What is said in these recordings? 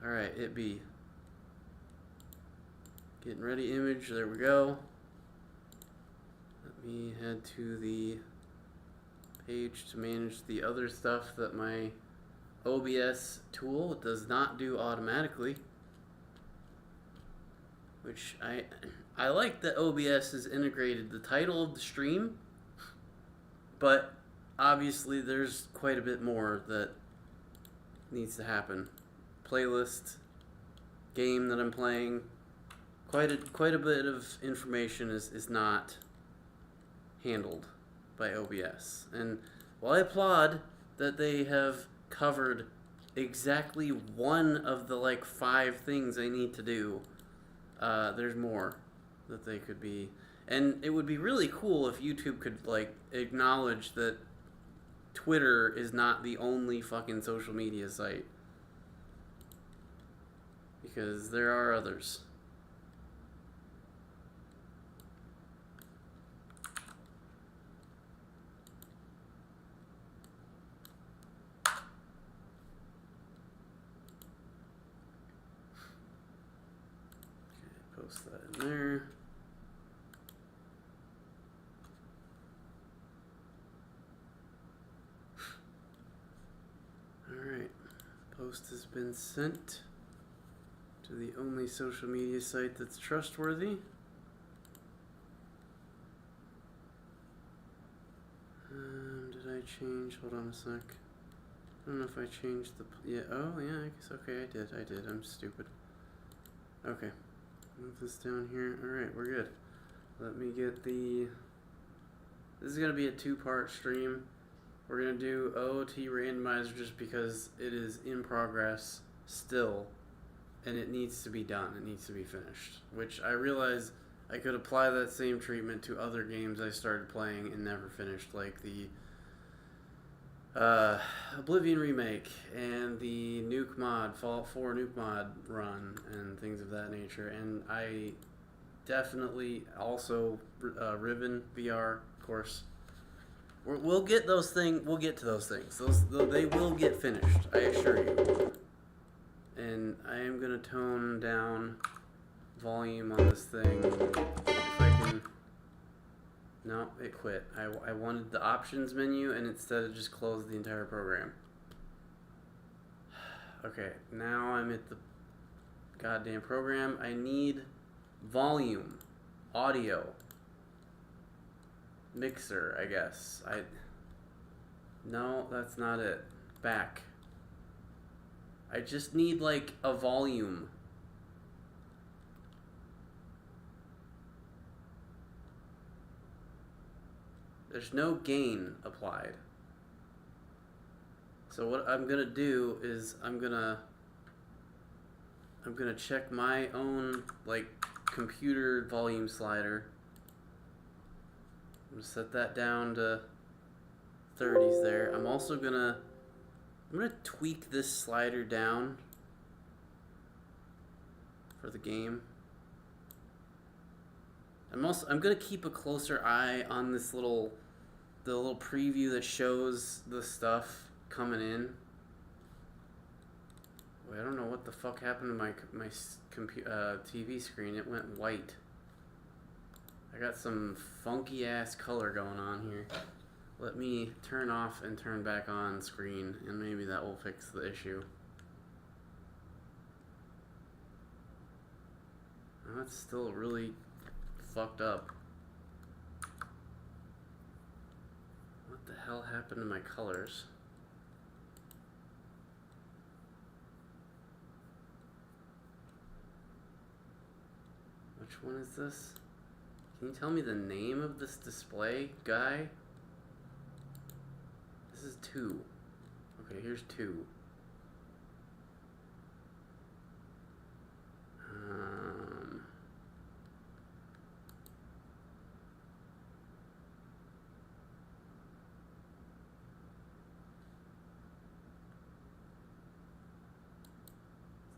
Alright, it be. Getting ready image, there we go. Let me head to the page to manage the other stuff that my OBS tool does not do automatically. Which I like that OBS has integrated the title of the stream, but obviously there's quite a bit more that needs to happen. Playlist, game that I'm playing, quite a bit of information is not handled by OBS. And while I applaud that they have covered exactly one of the like 5 things I need to do, there's more that they could be. And it would be really cool if YouTube could like acknowledge that Twitter is not the only fucking social media site, because there are others. Okay, post that in there. Alright, post has been sent to the only social media site that's trustworthy. Did I change? Hold on a sec. I don't know if I changed the... Yeah, oh yeah, I guess, okay, I did. I'm stupid. Okay, move this down here. Alright, we're good. Let me get the... This is going to be a 2-part stream. We're going to do OOT Randomizer just because it is in progress still, and it needs to be done. It needs to be finished, which I realize I could apply that same treatment to other games I started playing and never finished, like the Oblivion remake and the Nuke mod, Fallout 4 Nuke mod run, and things of that nature. And I definitely also Ribbon VR, of course. We'll get those things. We'll get to those things. They will get finished, I assure you. And I am gonna tone down volume on this thing. If I can. No, it quit. I wanted the options menu, and instead it just closed the entire program. Okay, now I'm at the goddamn program. I need volume, audio. Mixer, I guess. No, that's not it. Back. I just need like a volume. There's no gain applied. So what I'm gonna do is I'm gonna check my own like computer volume slider. I'm gonna set that down to 30s there. I'm gonna tweak this slider down for the game. I'm gonna keep a closer eye on this the little preview that shows the stuff coming in. Wait, I don't know what the fuck happened to my TV screen. It went white. I got some funky ass color going on here. Let me turn off and turn back on screen, and maybe that will fix the issue. Oh, that's still really fucked up. What the hell happened to my colors? Which one is this? Can you tell me the name of this display guy? This is 2. Okay, here's 2.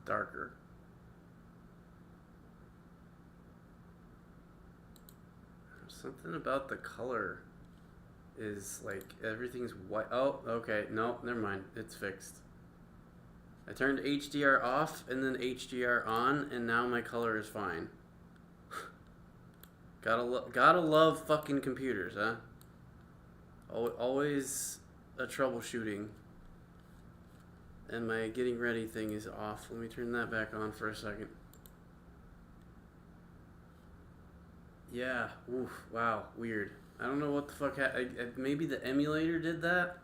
Darker. Something about the color is like everything's white. Oh, okay. No, never mind. It's fixed. I turned HDR off and then HDR on, and now my color is fine. Gotta love fucking computers, huh? Always a troubleshooting. And my getting ready thing is off. Let me turn that back on for a second. Yeah. Oof. Wow. Weird. I don't know what the fuck maybe the emulator did that?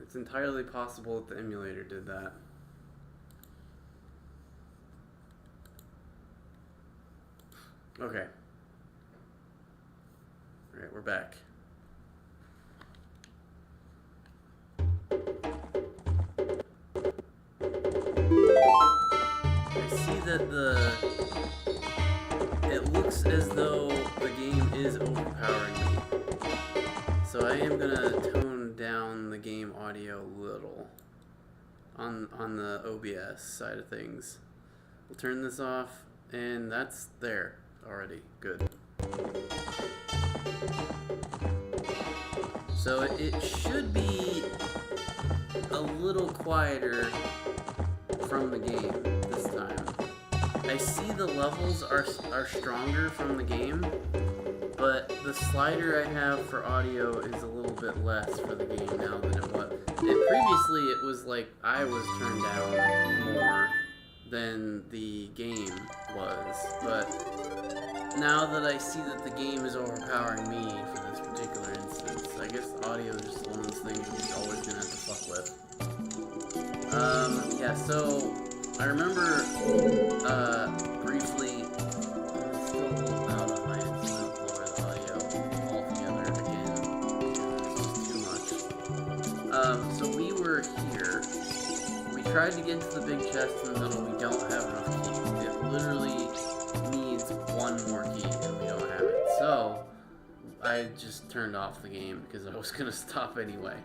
It's entirely possible that the emulator did that. Okay. Alright, we're back. I see that it looks as though the game is overpowering me. So I am gonna tone down the game audio a little on the OBS side of things. We'll turn this off, and that's there already. Good. So it should be a little quieter from the game this time. I see the levels are stronger from the game, but the slider I have for audio is a little bit less for the game now than it was. Previously it was like I was turned down more than the game was, but now that I see that the game is overpowering me for this particular instance, I guess audio is just one of those things I'm always gonna have to fuck with. Yeah, so I remember briefly, it's still a little loud on my end, so I'll lower the audio altogether again, because it's just too much. So we were here, we tried to get to the big chest in the middle, we don't have enough keys. It literally needs one more key, and we don't have it. So I just turned off the game, because I was going to stop anyway.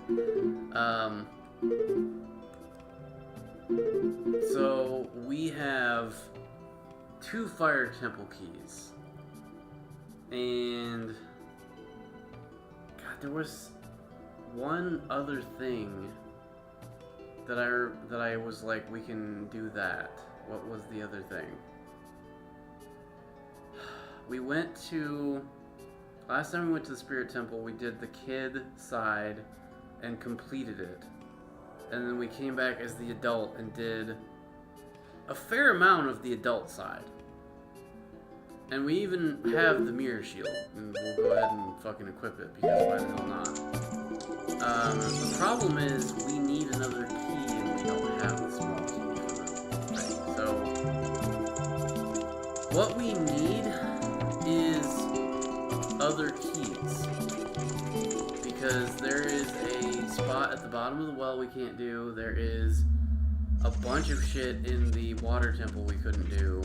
So we have 2 fire temple keys, and God, there was one other thing that I was like, we can do that. What was the other thing? We went to, last time we went to the Spirit Temple, we did the kid side and completed it. And then we came back as the adult and did a fair amount of the adult side. And we even have the mirror shield. And we'll go ahead and fucking equip it, because why the hell not? The problem is we need another key and we don't have the small key for the thing. So what we need is other keys. Because there is a spot at the bottom of the well we can't do. There is a bunch of shit in the water temple we couldn't do.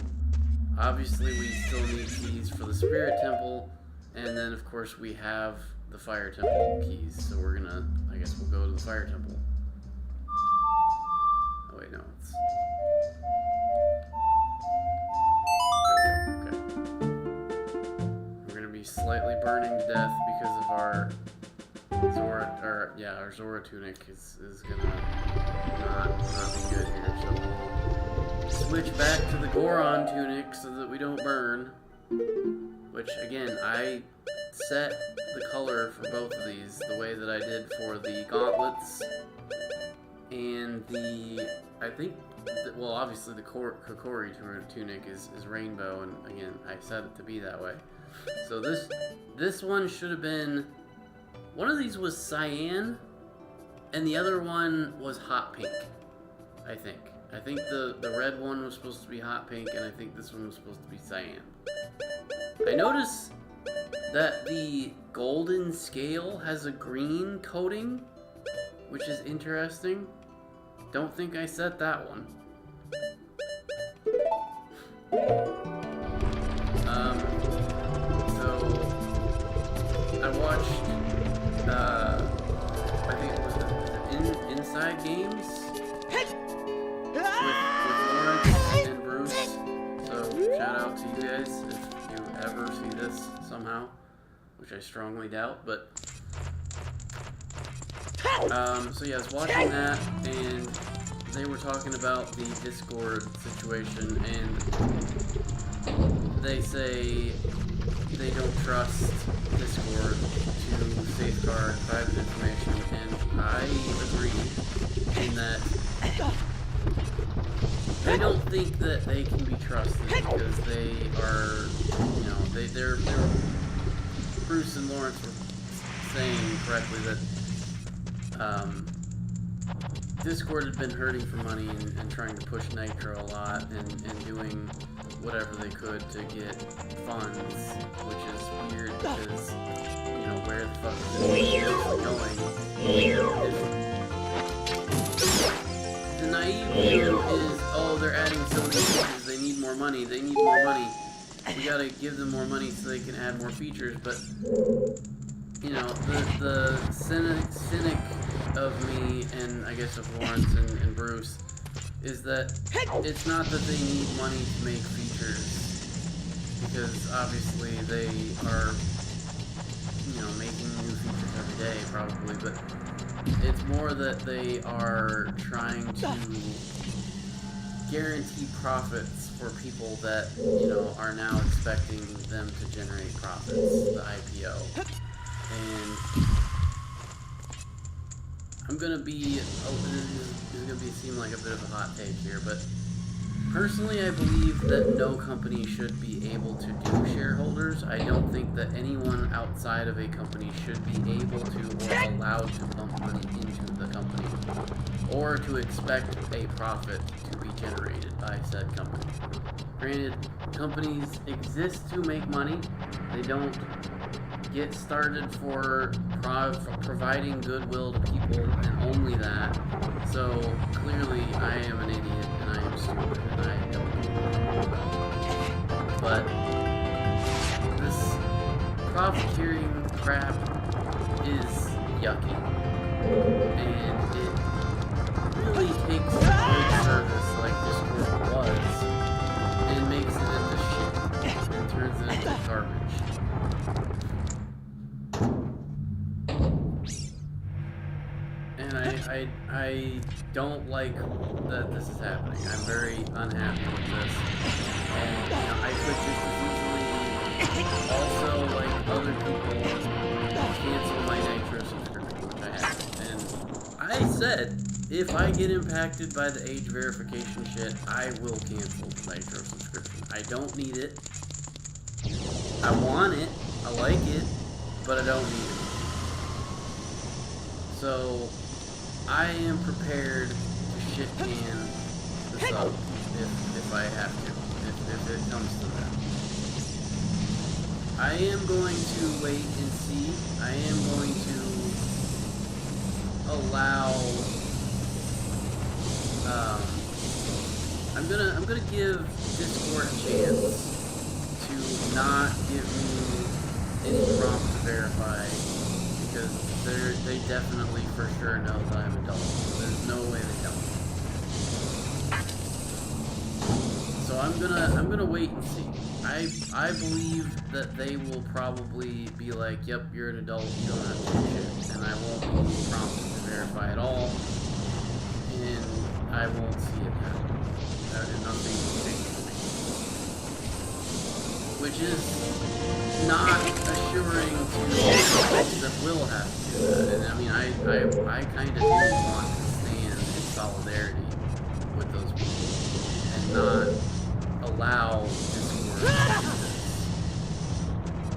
Obviously, we still need keys for the spirit temple. And then, of course, we have the fire temple keys. So we're gonna, I guess we'll go to the fire temple. Oh, wait, no. It's... There we go. Okay. We're gonna be slightly burning to death because of our... our Zora tunic is gonna not be good here, so we'll switch back to the Goron tunic so that we don't burn. Which, again, I set the color for both of these the way that I did for the gauntlets and I think, well, obviously the Kokori tunic is rainbow, and again, I set it to be that way. So this one should have been... One of these was cyan, and the other one was hot pink, I think. I think the red one was supposed to be hot pink, and I think this one was supposed to be cyan. I noticed that the golden scale has a green coating, which is interesting. Don't think I set that one. So I watched I think it was the Inside Games with Lawrence and Bruce. So shout out to you guys if you ever see this somehow, which I strongly doubt. But So yeah, I was watching that, and they were talking about the Discord situation, and they say they don't trust Discord to safeguard private information, and I agree in that I don't think that they can be trusted because they are, you know, they're Bruce and Lawrence were saying correctly that Discord had been hurting for money and trying to push Nitro a lot and doing whatever they could to get funds, which is weird because, you know, where the fuck is it going? The naive view is, oh, they're adding so many features, they need more money, we gotta give them more money so they can add more features, but, you know, the cynic of me, and I guess of Lawrence and Bruce, is that it's not that they need money to make features, because obviously they are, you know, making new features every day, probably, but it's more that they are trying to guarantee profits for people that, you know, are now expecting them to generate profits, the IPO. And I'm gonna be, this is gonna seem like a bit of a hot take here, but personally I believe that no company should be able to do shareholders. I don't think that anyone outside of a company should be able to or allowed to pump money into the company, or to expect a profit to be generated by said company. Granted, companies exist to make money. They don't get started for providing goodwill to people, and only that. So clearly I am an idiot and I am stupid and I don't know about it. But this profiteering crap is yucky, and it really takes a good service like Discord was and makes it into shit and turns it into garbage. And I don't like that this is happening. I'm very unhappy with this. And, you know, I could just as easily also, like other people, cancel my Nitro subscription, which I have. And I said, if I get impacted by the age verification shit, I will cancel the Nitro subscription. I don't need it. I want it. I like it. But I don't need it. So I am prepared to shit can the sub if I have to, if it comes to that. I am going to wait and see. I am going to allow. I'm gonna give Discord a chance to not give me any prompt to verify, because they definitely for sure know that I'm adult. There's no way they don't. So I'm gonna wait and see. I believe that they will probably be like, yep, you're an adult, you don't have to do shit, and I won't be prompted to verify at all, and I won't see it happen. Nothing will change for me. Which is not assuring to those that will have to do that. And I mean, I kind of do want to stand in solidarity with those people and not allow Discord to do this.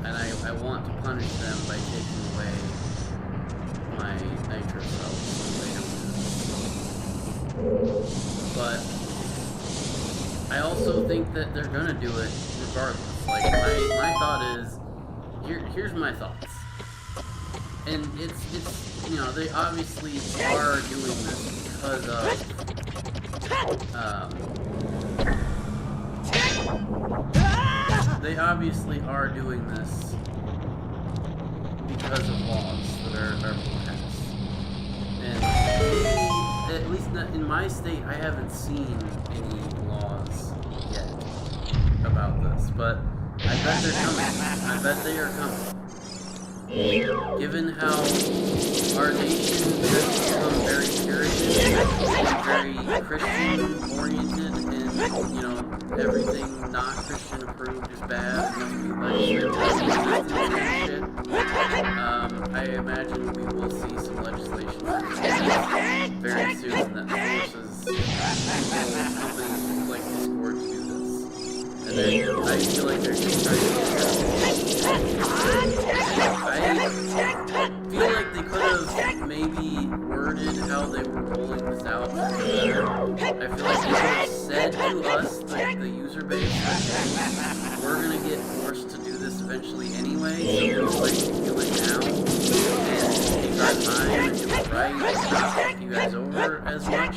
And I want to punish them by taking away my Nitro subs when they don't do this. But I also think that they're gonna do it regardless. Like, my thought is, here's my thoughts. And it's you know, they obviously are doing this because of they obviously are doing this because of laws that are passed. And at least not in my state, I haven't seen any laws yet about this, but I bet they're coming. I bet they are coming. given how our nation has become very Puritan and very Christian-oriented, and, you know, everything not Christian approved is bad, shit, I imagine we will see some legislation very soon that forces companies like Discord to do this. And I feel like they're just trying to I feel like they could have maybe worded how they were rolling this out better. I feel like they could have said to us, the user base, that we're gonna get forced to do this eventually anyway, so we'd like to do it now and take our time and do it right and not fuck you guys over as much.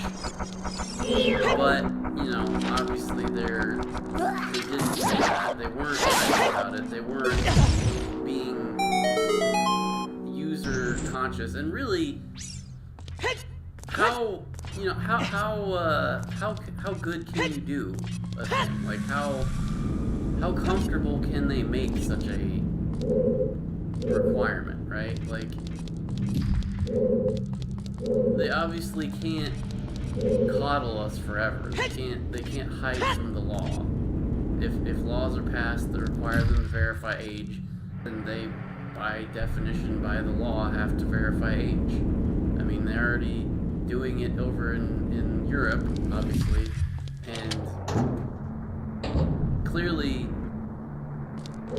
But, you know, obviously they didn't say that. They weren't nice about it. They weren't being user conscious. And really, how good can you do a thing? Like, how comfortable can they make such a requirement, right? Like, they obviously can't coddle us forever. They can't hide from the law. If laws are passed that require them to verify age, then they, by definition, by the law, have to verify age. I mean, they're already doing it over in Europe, obviously, and clearly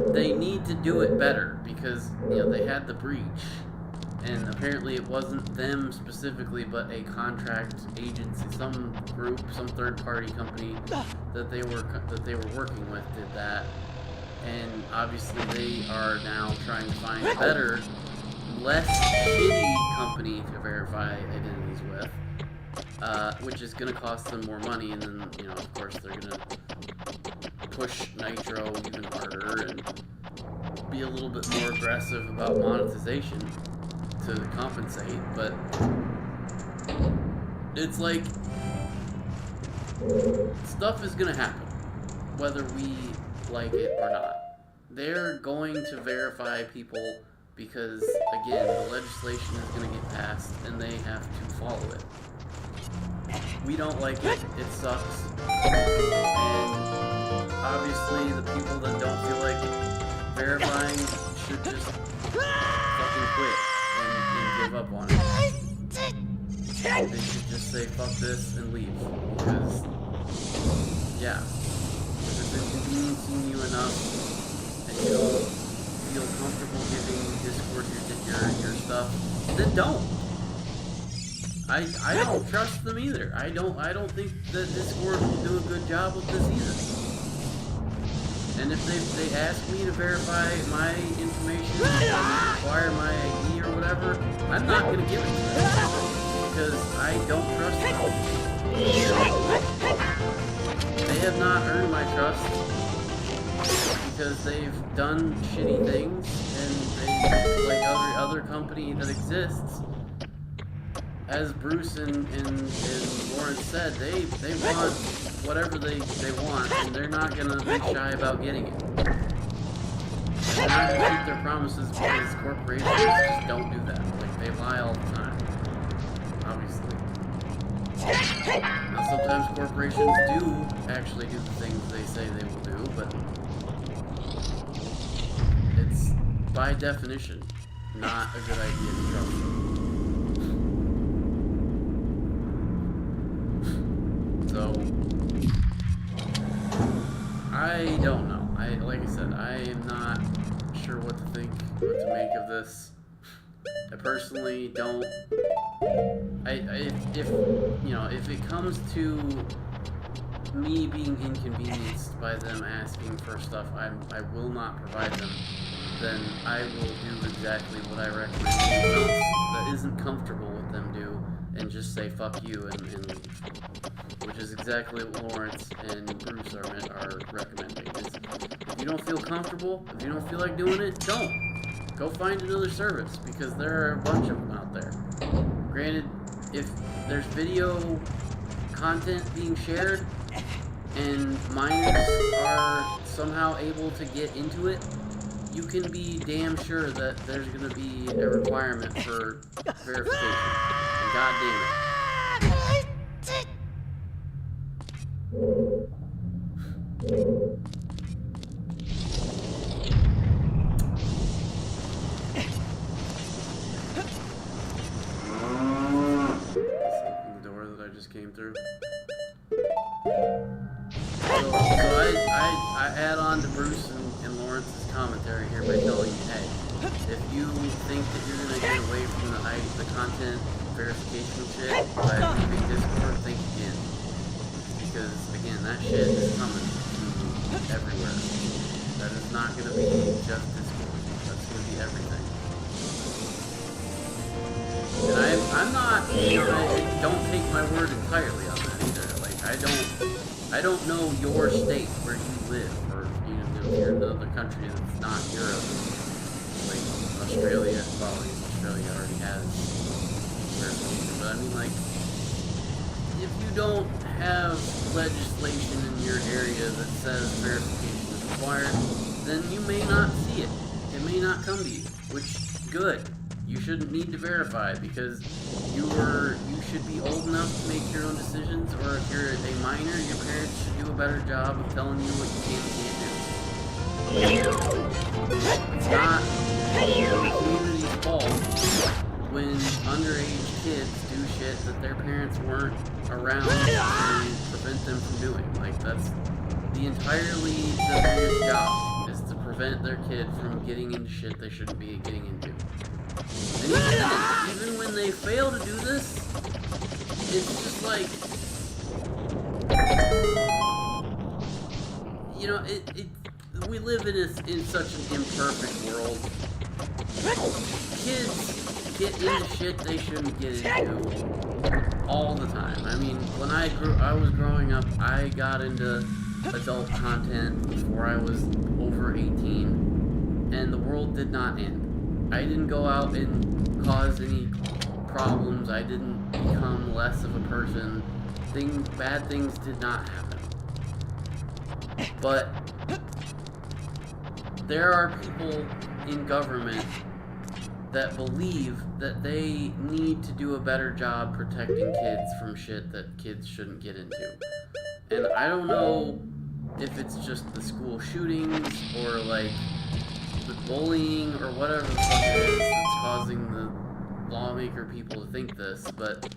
they need to do it better because, you know, they had the breach. And apparently it wasn't them specifically, but a contract agency, some group, some third-party company that they were working with did that. And obviously they are now trying to find a better, less shitty company to verify identities with, which is going to cost them more money. And then, you know, of course, they're going to push Nitro even harder and be a little bit more aggressive about monetization to compensate, but it's like stuff is gonna happen whether we like it or not. They're going to verify people because, again, the legislation is gonna get passed and they have to follow it. We don't like it, it sucks, and obviously the people that don't feel like verifying should just fucking quit and give up on it. They should just say fuck this and leave. Because, yeah, if it's inconveniencing you enough and you don't feel comfortable giving Discord your stuff, then don't. I don't trust them either. I don't think that Discord will do a good job with this either. And if they ask me to verify my information or require my ID or whatever, I'm not going to give it to them because I don't trust them. They have not earned my trust because they've done shitty things, and they, like other company that exists, as Bruce and Lawrence said, they want whatever they want, and they're not gonna be shy about getting it. They're not gonna keep their promises because corporations just don't do that. Like, they lie all the time, obviously. Now, sometimes corporations do actually do the things they say they will do, but it's, by definition, not a good idea to trust them. So, I don't know. Like I said, I am not sure what to think, what to make of this. I personally don't. If it comes to me being inconvenienced by them asking for stuff I will not provide them, then I will do exactly what I recommend anyone else that isn't comfortable with them do, and just say fuck you and leave. Which is exactly what Lawrence and Bruce are recommending. If you don't feel comfortable, if you don't feel like doing it, don't. Go find another service, because there are a bunch of them out there. Granted, if there's video content being shared, and minors are somehow able to get into it, you can be damn sure that there's going to be a requirement for verification. And God damn it. The door that I just came through. So I add on to Bruce and Lawrence's commentary here by telling you, hey, if you think that you're going to get away from the content verification shit by leaving Discord, think again. Because, again, that shit is coming to everywhere. That is not going to be just Discord. That's going to be everything. And I'm not, don't take my word entirely on that either. Like, I don't know your state where you live, or if you're in another country that's not Europe, like Australia. Well, I guess Australia already has verification, but I mean, like, if you don't have legislation in your area that says verification is required, then you may not see it. It may not come to you, which good. You shouldn't need to verify because you should be old enough to make your own decisions, or if you're a minor, your parents should do a better job of telling you what you can and can't do. It's not the community's fault when underage kids do shit that their parents weren't around to prevent them from doing. Like, that's entirely the parent's job, is to prevent their kid from getting into shit they shouldn't be getting into. And even when they fail to do this, it's just like, we live in such an imperfect world. Kids get into shit they shouldn't get into all the time. I mean, when I was growing up, I got into adult content before I was over 18, and the world did not end. I didn't go out and cause any problems. I didn't become less of a person. Bad things did not happen. But there are people in government that believe that they need to do a better job protecting kids from shit that kids shouldn't get into. And I don't know if it's just the school shootings or like the bullying or whatever the fuck it is that's causing the lawmaker people to think this, but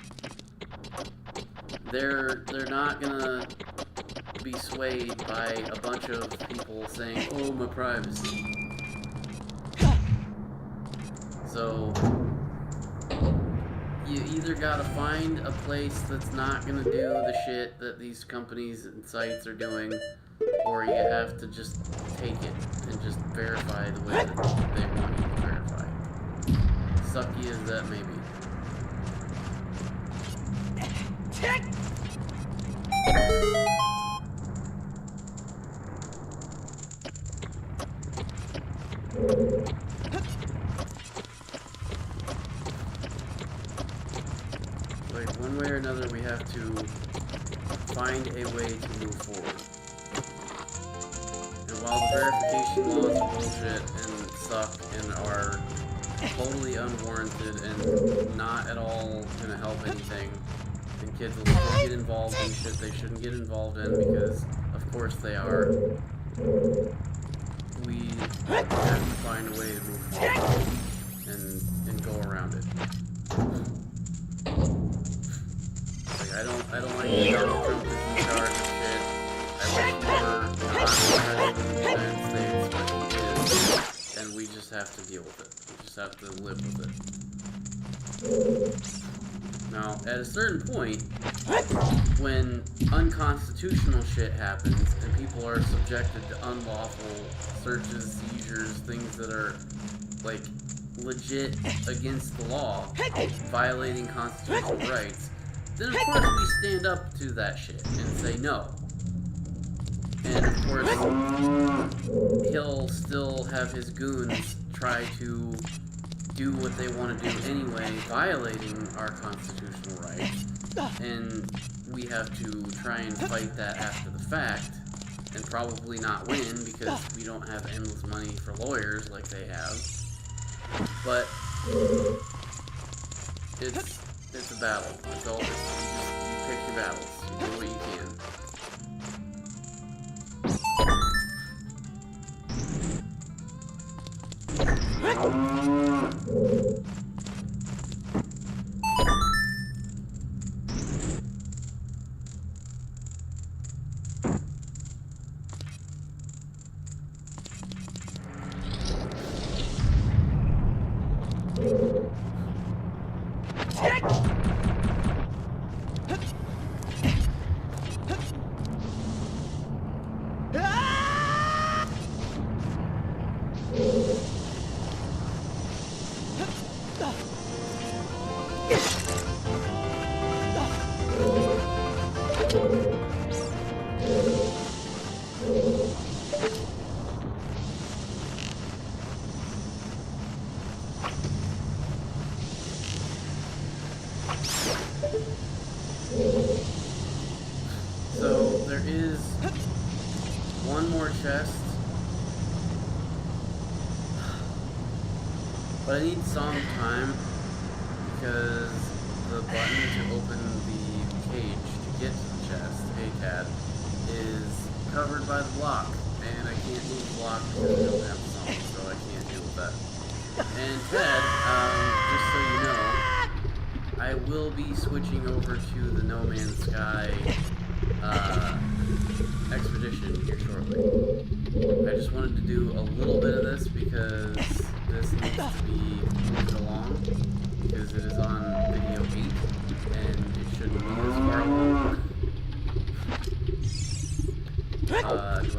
they're not gonna be swayed by a bunch of people saying, oh, my privacy. So you either gotta find a place that's not gonna do the shit that these companies and sites are doing, or you have to just take it and just verify the way that they want you to verify. Sucky as that may be. Like, one way or another, we have to find a way to move forward. And while the verification laws are bullshit and suck and are totally unwarranted and not at all gonna help anything, and kids will still get involved in shit they shouldn't get involved in because, of course, they are, we have to find a way to move forward and go around it. Like, I don't like that Donald Trump is in charge of shit. I wish he were not president of the United States, but he is, and we just have to deal with it. We just have to live with it. Now, at a certain point, when unconstitutional shit happens and people are subjected to unlawful searches, seizures, things that are, like, legit against the law, violating constitutional rights, then of course we stand up to that shit and say no. And of course, he'll still have his goons try to do what they want to do anyway, violating our constitutional rights. And we have to try and fight that after the fact. and probably not win because we don't have endless money for lawyers like they have. But it's a battle. It's all, you pick your battles. You do what you can. So there is one more chest, but I need song time because the button to open the cage to get to the chest, ACAD, is covered by the block, and I can't move the block because I don't have the song, so I can't deal with that. And Ted, just so you know, I will be switching over to the No Man's Sky expedition here shortly. I just wanted to do a little bit of this because this needs to be moved along because it is on video 8 and it shouldn't be this far along. Do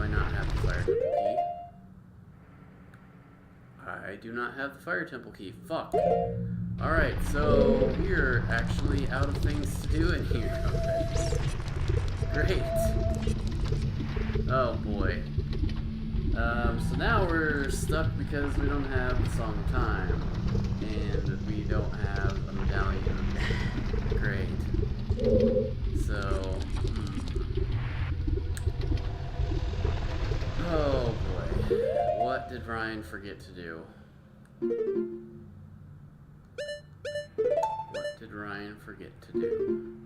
I not have the fire temple key? I do not have the fire temple key. Fuck. Alright, so we're actually out of things to do in here already. Great. Oh boy. So now we're stuck because we don't have the Song of Time. And we don't have a medallion. Great. So... Oh boy. What did Ryan forget to do? What did Ryan forget to do?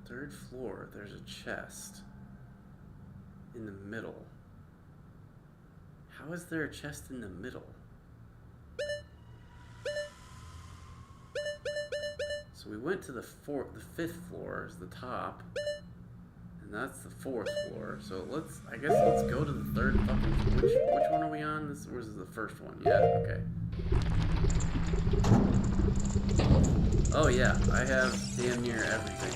Third floor, there's a chest in the middle. How is there a chest in the middle? So we went to the fifth floor is the top, and that's the fourth floor. So I guess let's go to the third fucking. Which one are we on? This is the first one. Yeah. Okay. Oh yeah, I have damn near everything.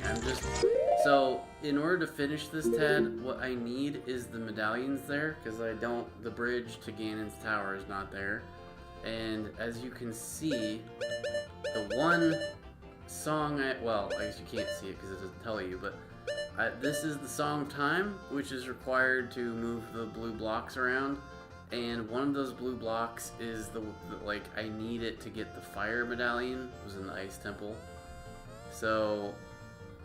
So in order to finish this, Ted, what I need is the medallions there because the bridge to Ganon's tower is not there, and as you can see, the one song I guess you can't see it because it doesn't tell you, but this is the Song of Time, which is required to move the blue blocks around, and one of those blue blocks is I need it to get the fire medallion. It was in the ice temple, so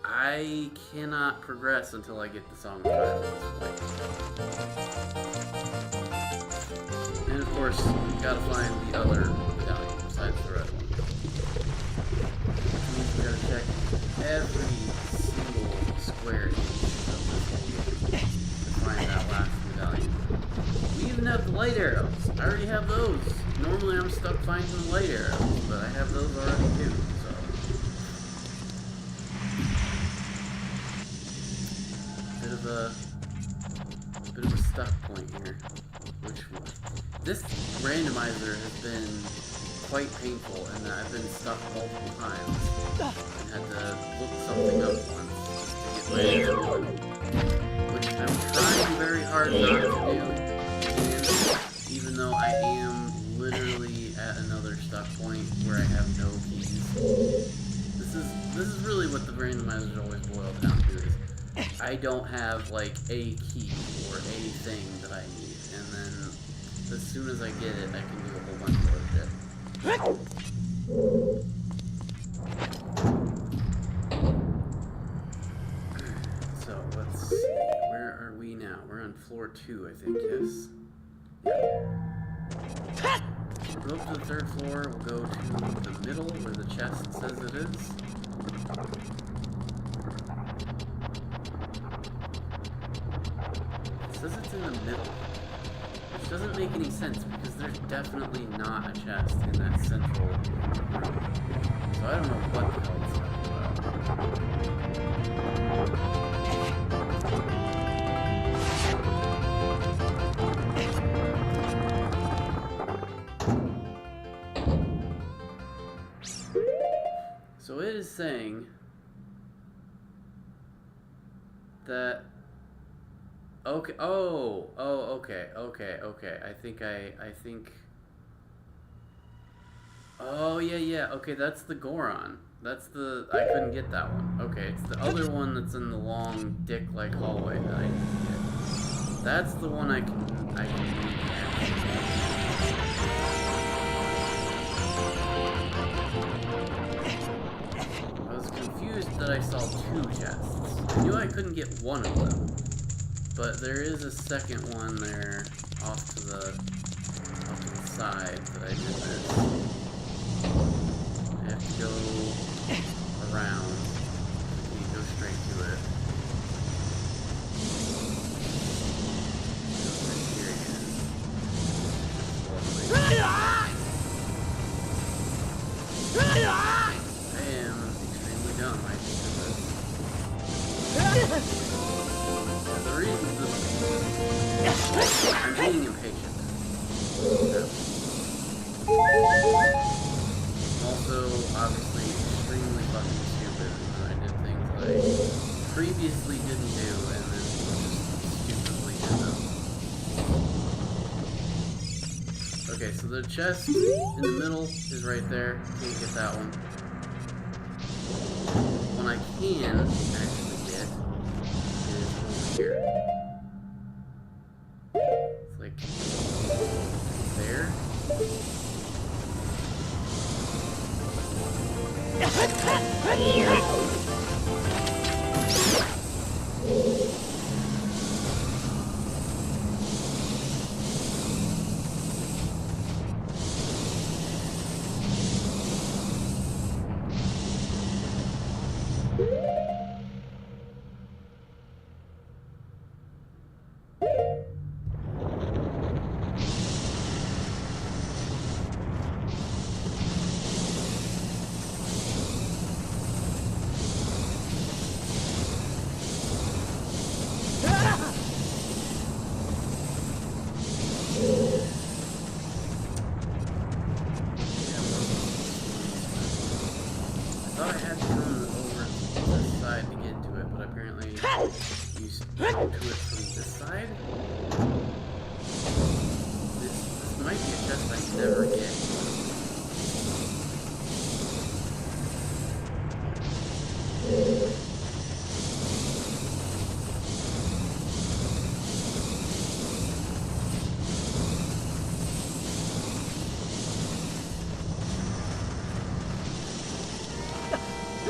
I cannot progress until I get the Song of Time at this point. And of course, you gotta find the other medallion besides the red one. We gotta check every single square inch of this game to find that last medallion. We even have the light arrows. I already have those. Normally I'm stuck finding the light arrows, but I have those already too, so. Bit of a stuck point here. This randomizer has been quite painful, and I've been stuck multiple times and had to look something up once just to get my answer one, which I'm trying very hard not to do, and even though I am literally at another stuck point where I have no keys. This is really what the randomizer always boils down to, is I don't have like a key or a thing that I need, and then as soon as I get it, I can do a whole bunch of other shit. So let's see, where are we now? We're on floor 2, I think, yes? We'll go up to the 3rd floor, we'll go to the middle where the chest says it is. It says it's in the middle, which doesn't make any sense because there's definitely not a chest in that central room. So I don't know what the hell it's talking about. So it is saying that okay, okay. I think oh yeah, okay, that's the Goron. That's the, I couldn't get that one. Okay, it's the other one that's in the long dick-like hallway that I need to get. That's the one I can I was confused that I saw 2 chests. I knew I couldn't get one of them, but there is a second one there off to the side that I did miss. I have to go around. You go straight to it. Here again. I am extremely dumb, I think, of this. The reason I'm being impatient. I'm also obviously extremely fucking stupid, and I did things that I previously didn't do, and then just stupidly end up. Okay, so the chest in the middle is right there. Can't get that one. One I can actually get is over here. It's like there.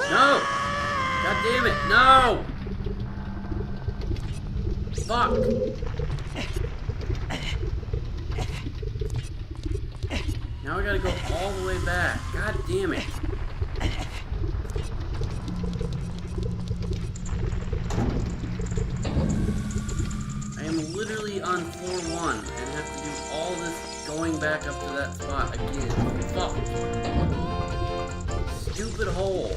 No! God damn it, no! Fuck! Now I gotta go all the way back. God damn it. I am literally on floor 1 and have to do all this going back up to that spot again. Fuck. Stupid hole.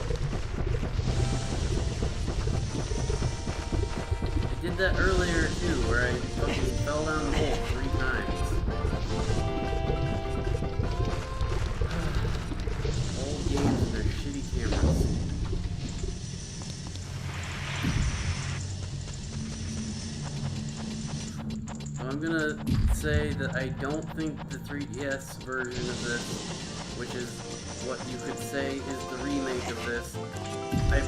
I did that earlier too, where I fucking fell down the hole 3 times. Old games with their shitty cameras. So I'm gonna say that I don't think the 3DS version of this, which is what you could say is the remake of this. I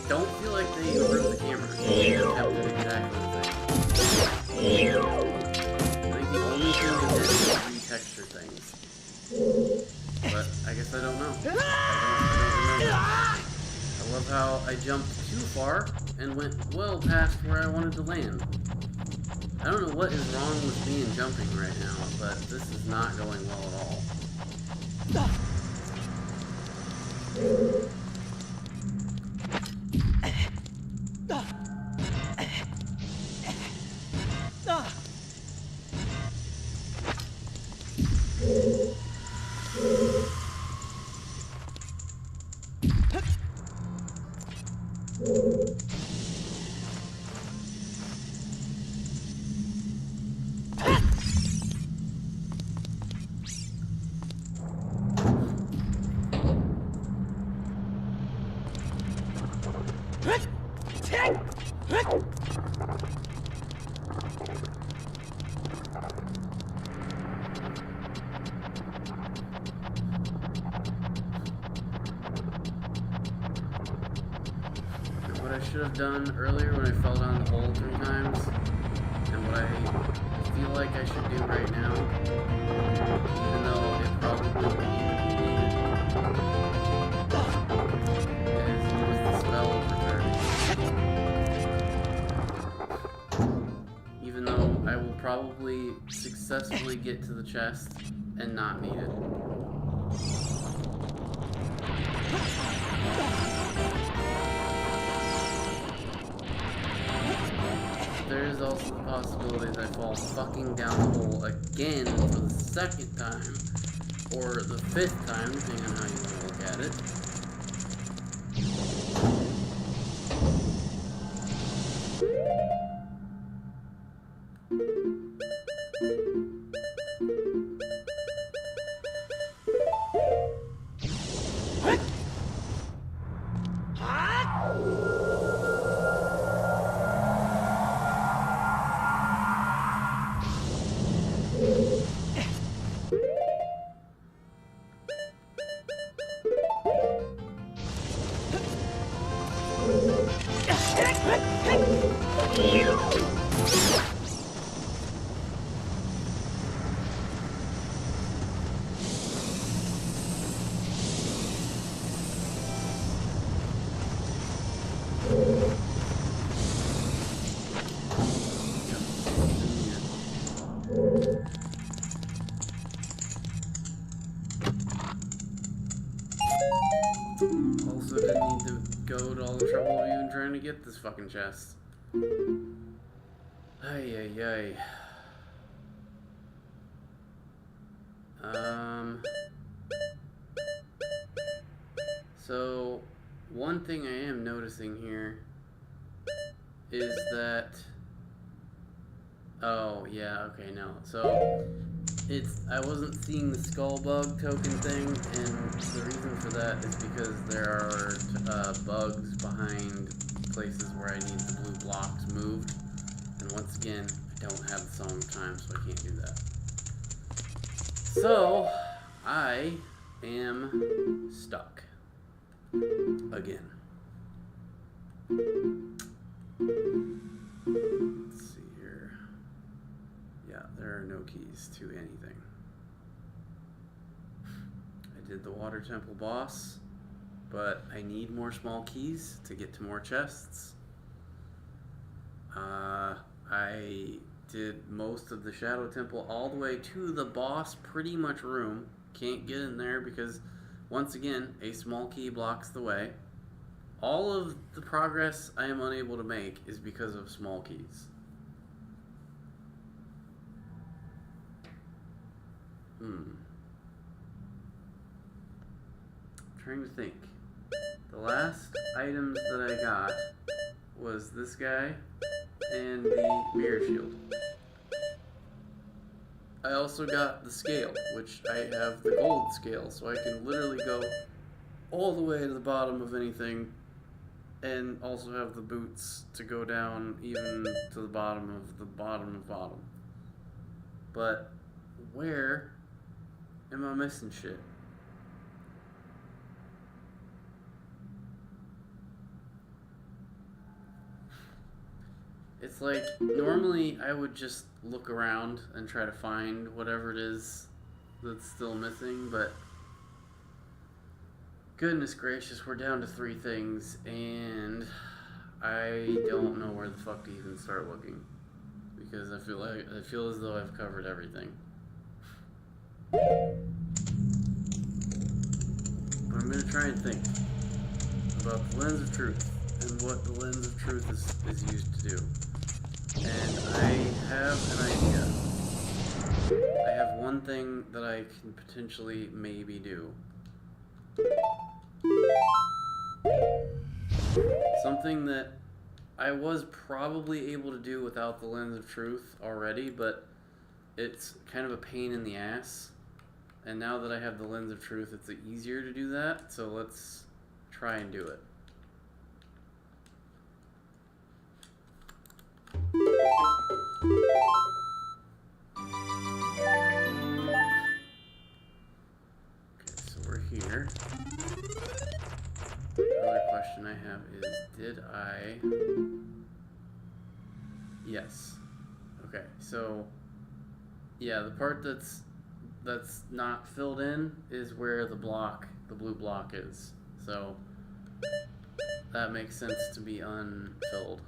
don't feel like they improved the camera. They kept it exactly the same. I think the only thing they did was retexture things. But I guess I don't know. I don't remember. I love how I jumped too far and went well past where I wanted to land. I don't know what is wrong with me and jumping right now, but this is not going well at all. What I should have done earlier when I fell down the hole 3 times, and what I feel like I should do right now, even though it probably wouldn't even be needed, is use the spell of returning. Even though I will probably successfully get to the chest and not need it. There is also the possibility that I fall fucking down the hole again for the 2nd time, or the 5th time, depending on how you want to look at it. Also didn't need to go to all the trouble of even trying to get this fucking chest. Ay, ay, ay. So, one thing I am noticing here is that... Oh, yeah, okay, no. So, I wasn't seeing the skull bug token thing, and the reason for that is because there are bugs behind places where I need the blue blocks moved. And once again, I don't have the Song of Time, so I can't do that. So, I am stuck. Again. Let's see here. Yeah, there are no keys to anything. I did the Water Temple boss, but I need more small keys to get to more chests. I did most of the Shadow Temple all the way to the boss pretty much room. Can't get in there because, once again, a small key blocks the way. All of the progress I am unable to make is because of small keys. I'm trying to think. The last items that I got was this guy and the mirror shield. I also got the scale, which I have the gold scale, so I can literally go all the way to the bottom of anything, and also have the boots to go down even to the bottom of the bottom of bottom. But where am I missing shit? It's like, normally I would just look around and try to find whatever it is that's still missing, but goodness gracious, we're down to 3 things, and I don't know where the fuck to even start looking, because I feel as though I've covered everything. But I'm gonna try and think about the lens of truth and what the lens of truth is used to do. And I have an idea. I have one thing that I can potentially maybe do. Something that I was probably able to do without the lens of truth already, but it's kind of a pain in the ass. And now that I have the lens of truth, it's easier to do that. So let's try and do it. Okay, so we're here. Another question I have is, did I... Yes. Okay, so yeah, the part that's not filled in is where the blue block is. So that makes sense to be unfilled.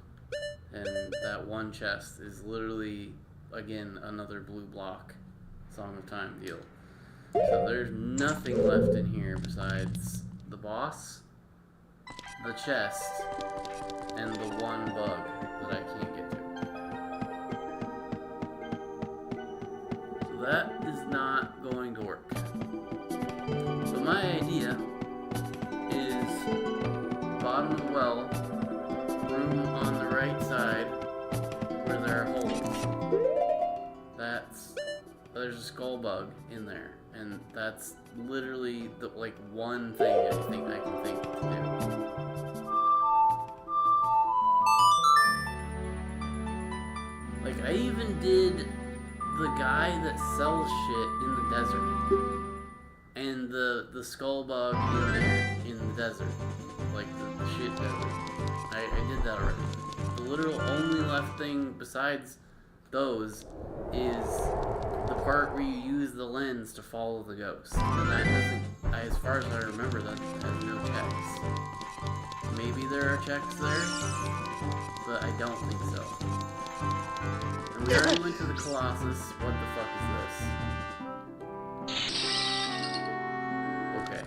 And that one chest is literally, again, another blue block Song of Time deal. So there's nothing left in here besides the boss, the chest, and the one bug that I can't get to. So that is not going to work. So my idea is bottom of the well, room on the right side where there are holes. There's a skull bug in there, and that's literally the one thing I think I can think to do. Like, I even did the guy that sells shit in the desert, and the skull bug in there in the desert, like the shit desert. I did that already. The literal only left thing besides those is the part where you use the lens to follow the ghost. And that doesn't, as far as I remember, that has no checks. Maybe there are checks there, but I don't think so. And we already went to the Colossus. What the fuck is this? Okay.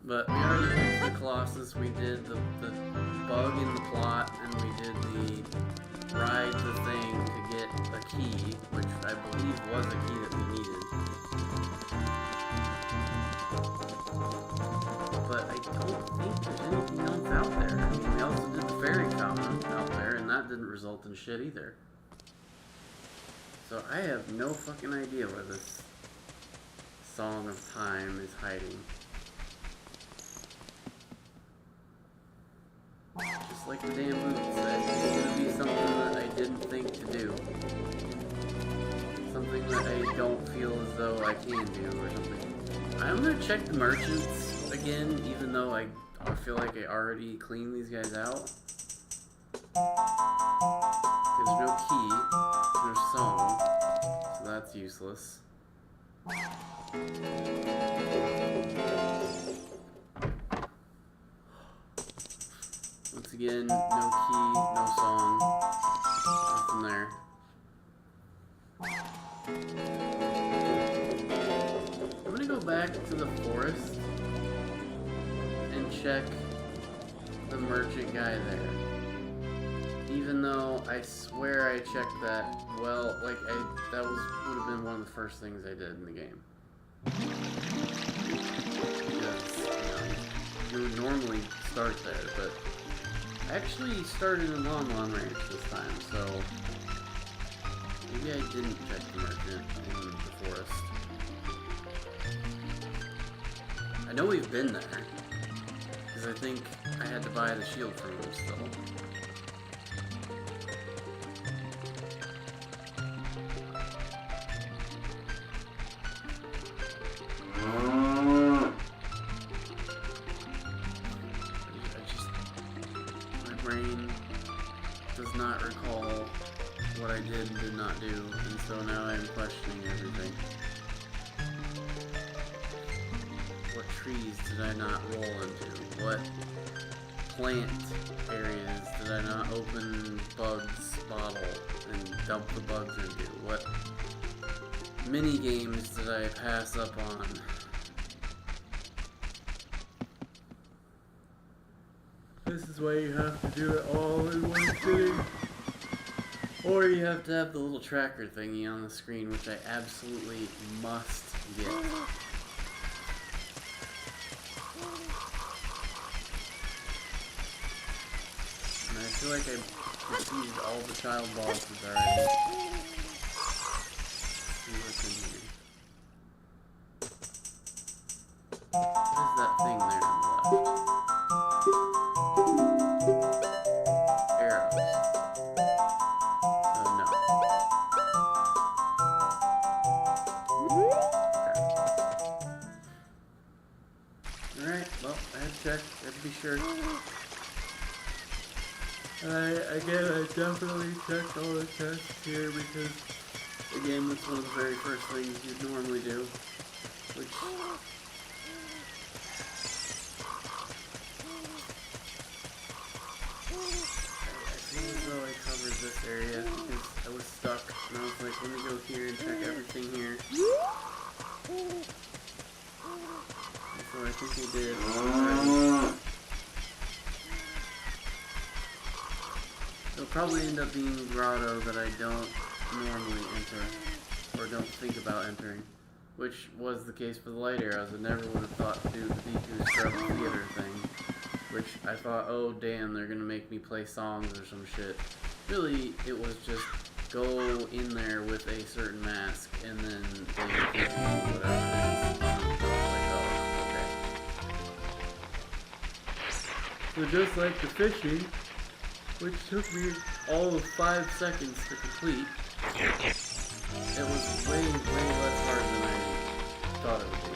But we already went to the Colossus, we did the bug in the plot, and we did the ride the thing to get a key, which I believe was a key that we needed. But I don't think there's anything else out there. I mean, we also did the fairy fountain out there, and that didn't result in shit either. So I have no fucking idea where this Song of Time is hiding. Just like the damn movie said, it's gonna be something that I didn't think to do. Something that I don't feel as though I can do, or something. I'm gonna check the merchants again, even though I feel like I already cleaned these guys out. There's no key, there's no song, so that's useless. Once again, no key, no song, nothing there. I'm gonna go back to the forest and check the merchant guy there. Even though I swear I checked that, well, like, that would have been one of the first things I did in the game. Because, you would normally start there, but I actually started in Lon Lon Ranch this time, so maybe I didn't check the merchant in the forest. I know we've been there, because I think I had to buy the shield from him still. not recall what I did and did not do, and so now I am questioning everything. What trees did I not roll into? What plant areas did I not open Bug's bottle and dump the bugs into? What mini games did I pass up on? This is why you have to do it all in one sitting. Or you have to have the little tracker thingy on the screen, which I absolutely must get. And I feel like I received all the child bosses already. Let's see what's in here. What is that thing there on the left? Arrows. So no. Okay. Alright, well, I had to check. I had to be sure. Again, I definitely checked all the tests here because, again, that's one of the very first things you'd normally do, which I feel as though I covered this area because I was stuck, and I was like, let me go here and check everything here. And so I think I did. Right. It'll probably end up being Grotto that I don't normally enter, or don't think about entering, which was the case for the light arrows. I never would have thought to do the Deku Scrub Theater thing, which I thought, oh damn, they're gonna make me play songs or some shit. Really, it was just go in there with a certain mask, and then they give you whatever it is. And I was like, oh, okay. So just like the fishing, which took me all of 5 seconds to complete, it was way, way less hard than I thought it would be.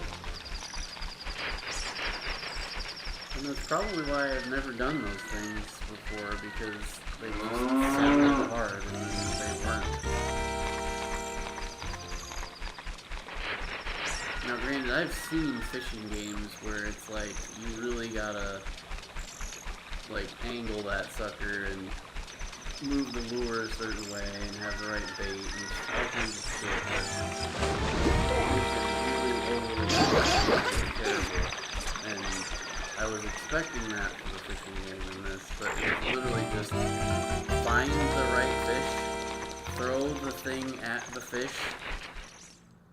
And that's probably why I've never done those things before, because they just sounded hard and they weren't. Now granted, I've seen fishing games where it's like, you really gotta like angle that sucker and move the lure a certain way and have the right bait and all kinds of shit that makes it really terrible. And I was expecting that for the fishing game in this, but it's literally just find the right fish, throw the thing at the fish,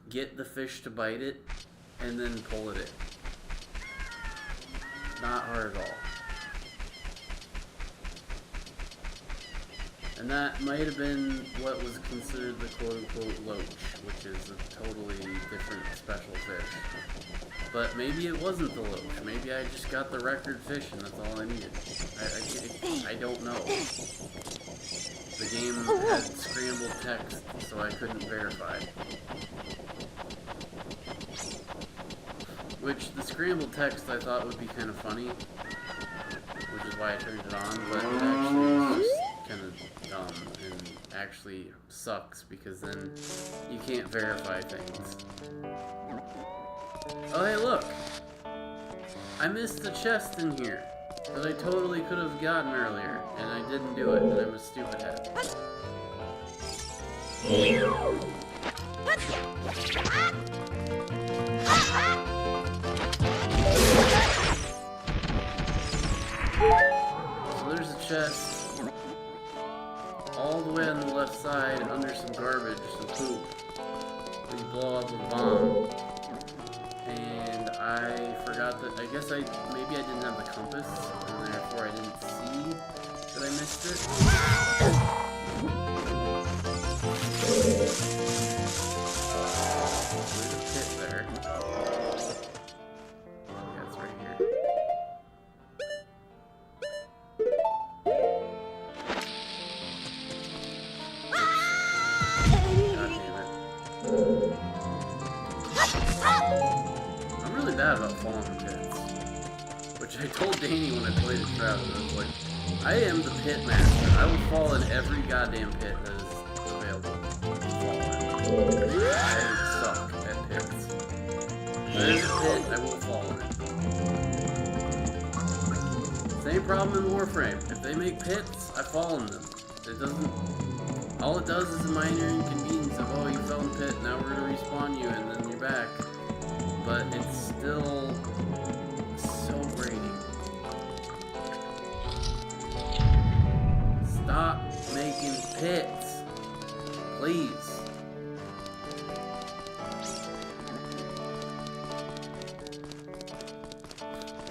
get the fish to bite it, and then pull it in. Not hard at all. And that might have been what was considered the quote-unquote loach, which is a totally different special fish. But maybe it wasn't the loach. Maybe I just got the record fish and that's all I needed. I don't know. The game had scrambled text, so I couldn't verify. Which, the scrambled text I thought would be kind of funny, which is why I turned it on, but it actually was just kind of dumb and actually sucks because then you can't verify things. Oh hey look! I missed the chest in here that I totally could have gotten earlier, and I didn't do it, and I'm a stupid head. So there's a chest all the way on the left side under some garbage, some poop, where you blow up a bomb. And I forgot that, maybe I didn't have the compass, and therefore I didn't see that I missed it. There's a pit there. Yeah, it's right here. God damn it. I'm really bad about falling in pits. Which I told Danny when I played at Travis, I was like, I am the pit master. I will fall in every goddamn pit that is available to fall in. I suck at pits. If there's a pit, I will fall in it. Same problem in Warframe. If they make pits, I fall in them. It doesn't... All it does is a minor inconvenience of, oh, you fell in the pit, now we're gonna respawn you, and then you're back. But it's still so grating. Stop making pits. Please.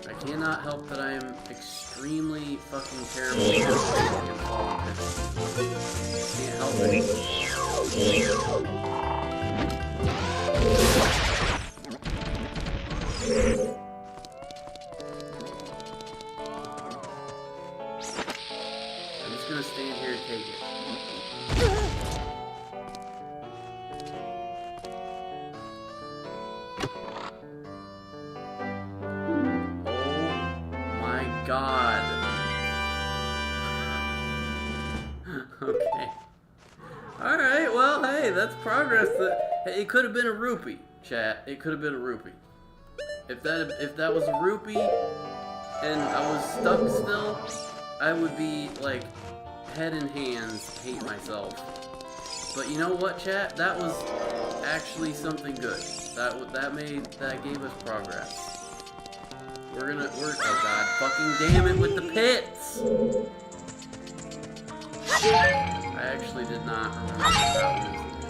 I cannot help that I am extremely fucking terrible at falling pits. Can't help it. I'm just gonna stand here and take it. God. Okay. Alright, well, hey, that's progress. It could have been a rupee, chat. It could have been a rupee. If that was a rupee and I was stuck still, I would be, like, head in hands, hate myself. But you know what, chat? That was actually something good. That gave us progress. Oh god, fucking damn it with the pits! I actually did not remember what that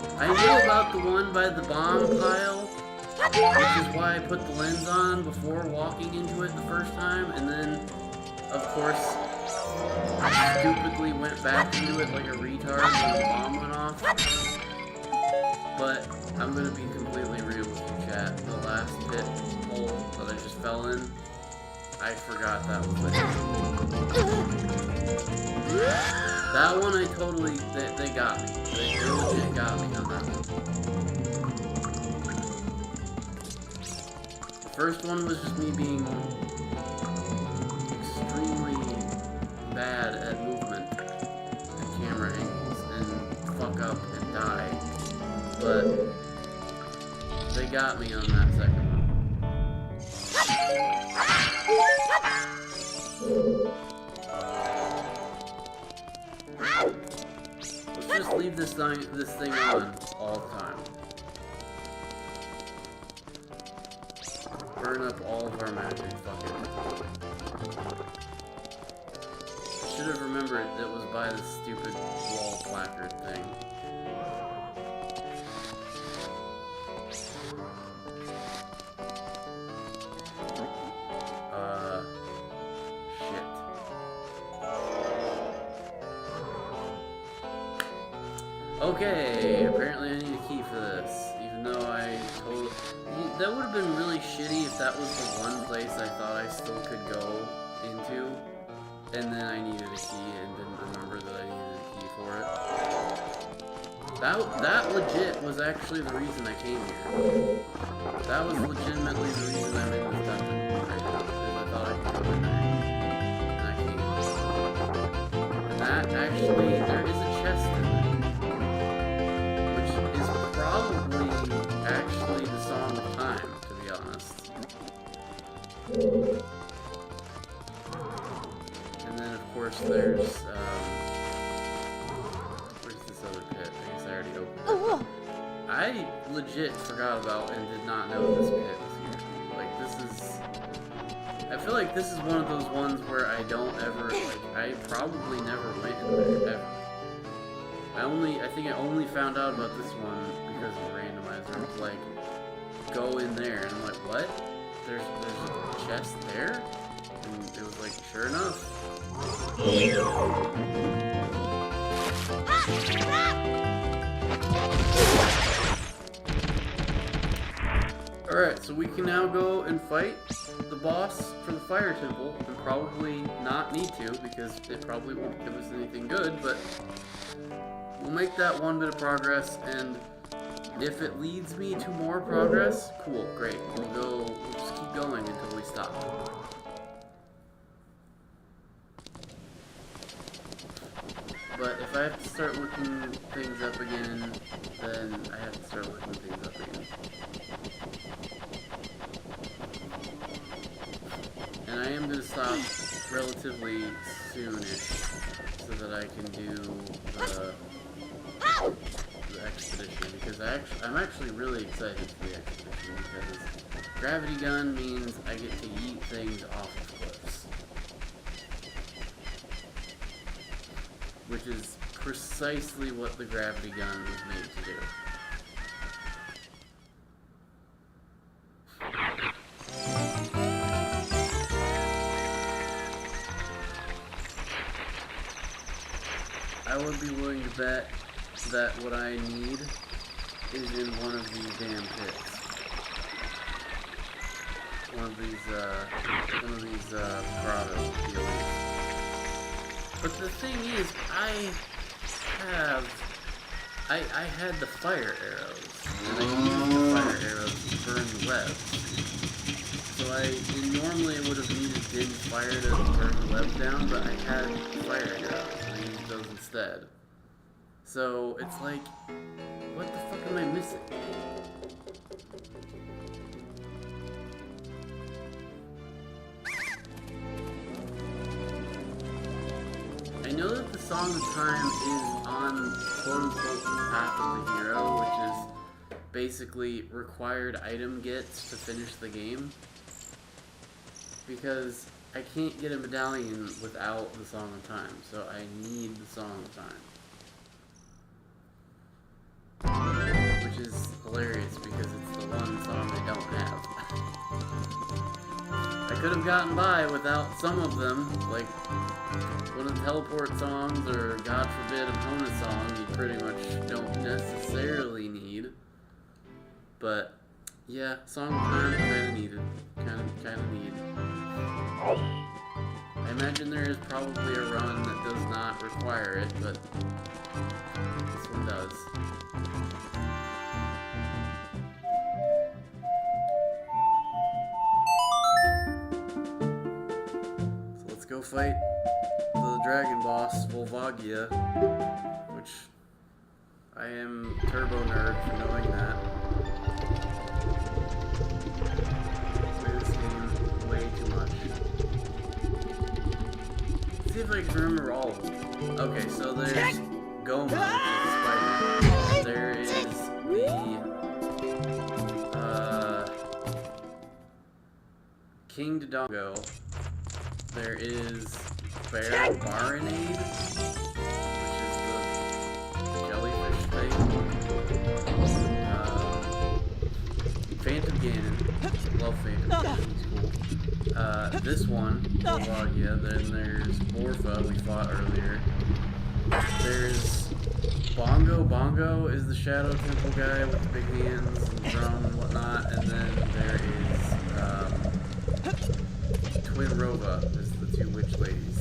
was. I knew about the one by the bomb pile, which is why I put the lens on before walking into it the first time, and then, of course, I stupidly went back into it like a retard when the bomb went off. But I'm gonna be completely real with you, chat. The last pit hole that I just fell in, I forgot that was it. That one I totally... They got me. They legit got me on that one. The first one was just me being extremely bad at movement and camera angles and fuck up and die. But they got me on that second one. Let's just leave this thing on all the time. Burn up all of our magic, fuck it. I should have remembered it was by this stupid wall placard thing. Okay, apparently I need a key for this, even though I totally... That would have been really shitty if that was the one place I thought I still could go into, and then I needed a key and didn't remember that I needed a key for it. That legit was actually the reason I came here. That was legitimately the reason I'm in this dungeon right now, because I thought I could go in there, and I can't. And that actually, there is a chest in there. Probably actually the Song of Time, to be honest. And then of course there's where's this other pit? I guess I already opened it. I legit forgot about and did not know this pit was here. Like this is... I feel like this is one of those ones where I don't ever, like, I probably never went in there, ever. I think I only found out about this one because of the randomizer. It was like, go in there, and I'm like, what? There's a chest there? And it was like, sure enough. Alright, so we can now go and fight the boss for the Fire Temple, and probably not need to, because it probably won't give us anything good, but we'll make that one bit of progress, and if it leads me to more progress, cool, great. We'll just keep going until we stop. But if I have to start looking things up again, then I have to start looking things up again. And I am going to stop relatively soonish so that I can do the expedition, because I'm actually really excited for the expedition, because gravity gun means I get to yeet things off of cliffs. Which is precisely what the gravity gun was made to do. I would be willing to bet that what I need is in one of these damn pits. One of these grotto deals. But the thing is, I had the fire arrows, and I used the fire arrows to burn the web. So normally I would have needed Din's fire to burn the web down, but I had fire arrows, and I used those instead. So it's like, what the fuck am I missing? I know that the Song of Time is on quote-unquote the path of the hero, which is basically required item gets to finish the game. Because I can't get a medallion without the Song of Time, so I need the Song of Time. Which is hilarious because it's the one song I don't have. I could have gotten by without some of them, like one of the teleport songs, or God forbid a bonus song you pretty much don't necessarily need. But yeah, Song of Time kinda needed. Kinda needed. I imagine there is probably a run that does not require it, but this one does. So let's go fight the dragon boss, Volvagia, which I am turbo nerd for knowing that. Play this game way too much. Let's see if I can remember all of them. Okay, so there's Goma, which is the spider. There is the King Dodongo. There is Baronade, which is the jellyfish thing. Phantom Ganon. Love Phantom Ganon, he's cool. This one, Volvagia. Then there's Morpha, we fought earlier. There's Bongo. Bongo is the Shadow Temple guy with the big hands and drum and whatnot. And then there is Twin Rova, is the two witch ladies.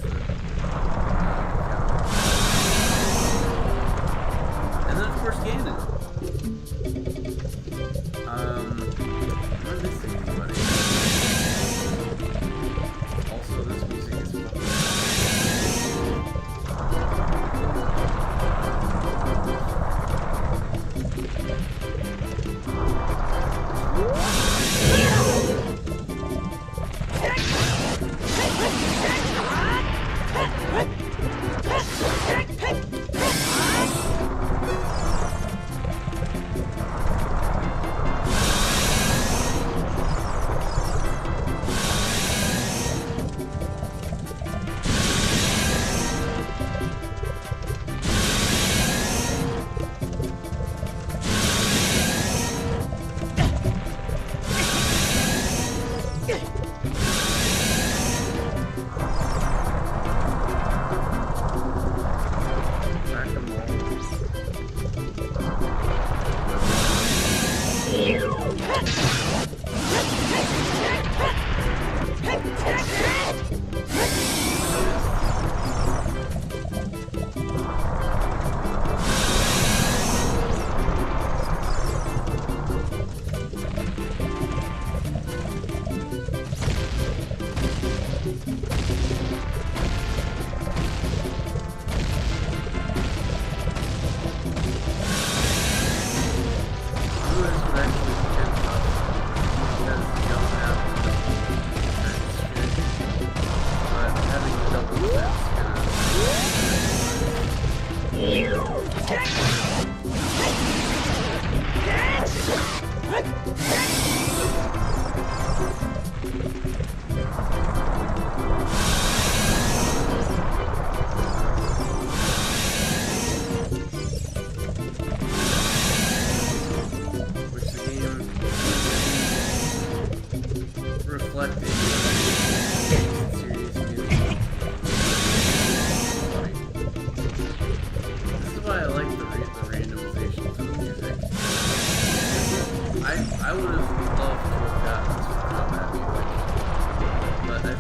And then of course Ganon. Am I missing anybody? Also, this music is fucking...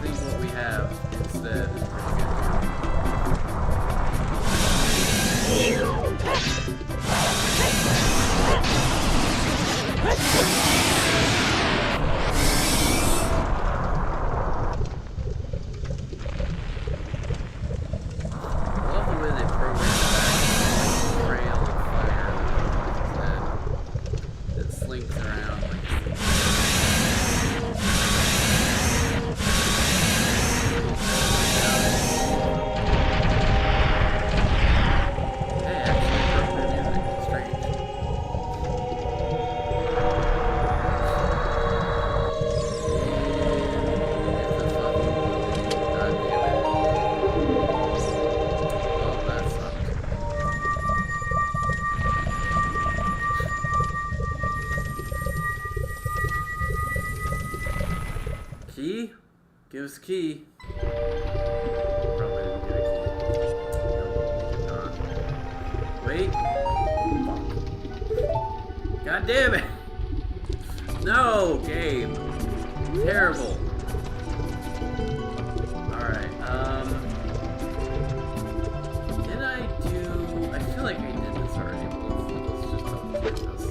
think what we have instead is pretty good. Key? Give us a key. Probably didn't get a key. Nope, we did not. Wait. God damn it! No, game. Terrible. Alright, did I do... I feel like I did this already, but let's just double check this.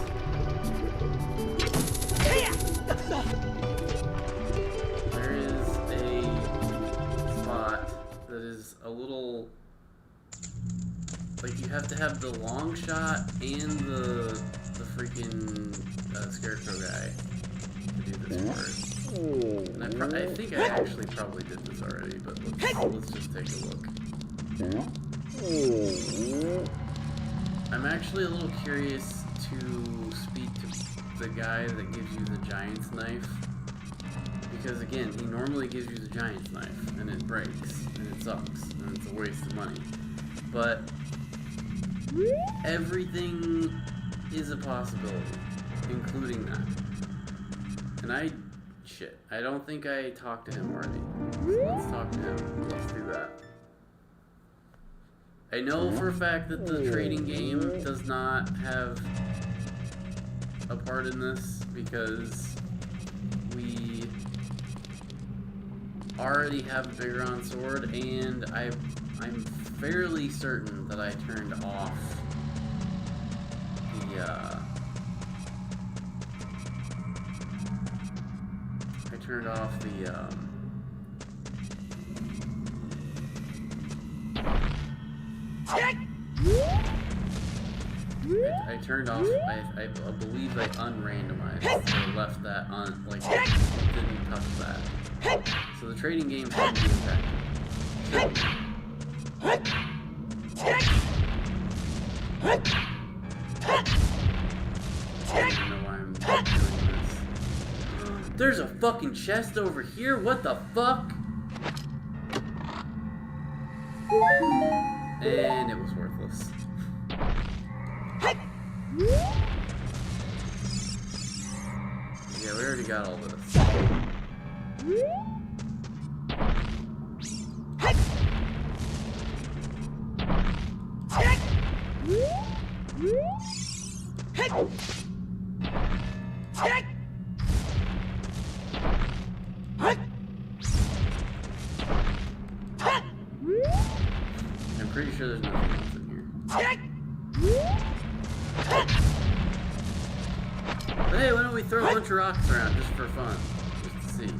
There is a spot that is a little... Like, you have to have the long shot and the freaking scarecrow guy to do this part. And I think I actually probably did this already, but let's just take a look. I'm actually a little curious to speak to the guy that gives you the giant's knife. Because again, he normally gives you the giant's knife, and it breaks, and it sucks, and it's a waste of money. But everything is a possibility, including that. And I don't think I talked to him already. So let's talk to him. Let's do that. I know for a fact that the trading game does not have a part in this because we already have a Bigron sword, and I'm fairly certain that I turned off I believe I unrandomized, so I left that didn't touch that. So the trading game should be effective. I don't know why I'm doing this. There's a fucking chest over here? What the fuck? And it was worthless. Yeah, we already got all this. I'm pretty sure there's nothing else in here. But hey, why don't we throw a bunch of rocks around just for fun? Just to see.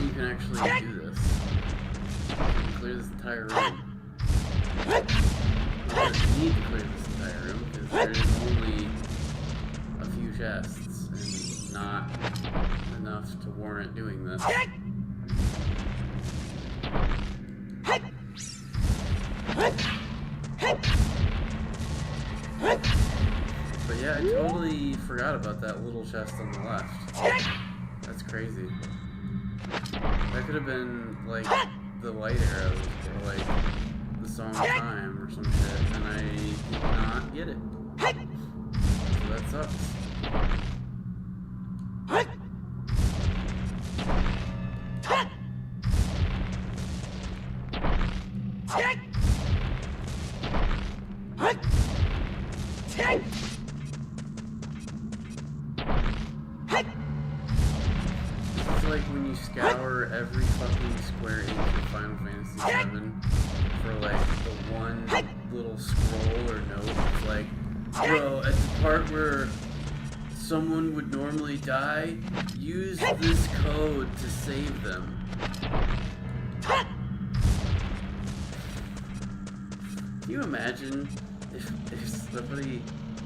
You can actually do this. You can clear this entire room. Not that you need to clear this entire room, because there is only a few chests, and not enough to warrant doing this. But yeah, I totally forgot about that little chest on the left. That's crazy. That could have been, like, the light arrows, or, like, the Song of Time, or some shit, and I did not get it. So that sucks. It's like when you scour every fucking square inch of Final Fantasy VII for like the one little scroll or note. It's like, bro, at the part where someone would normally die, use this code to save them. Can you imagine if somebody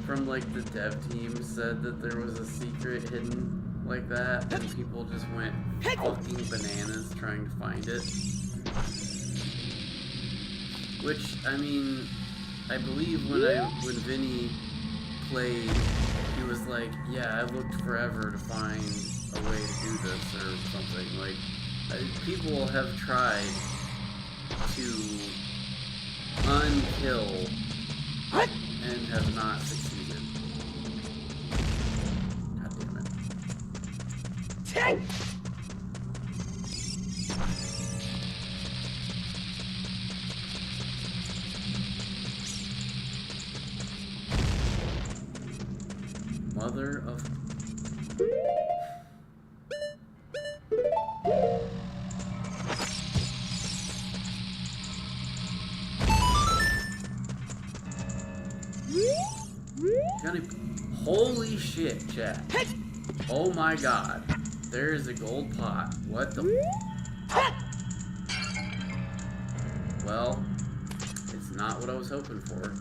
from like the dev team said that there was a secret hidden like that and people just went fucking bananas trying to find it? Which, I mean, I believe when Vinny played, he was like, yeah, I looked forever to find a way to do this or something. Like, people have tried to unkill and have not succeeded. God damn it. Mother of... Holy shit, chat. Oh my god. There is a gold pot. What the... Well, it's not what I was hoping for.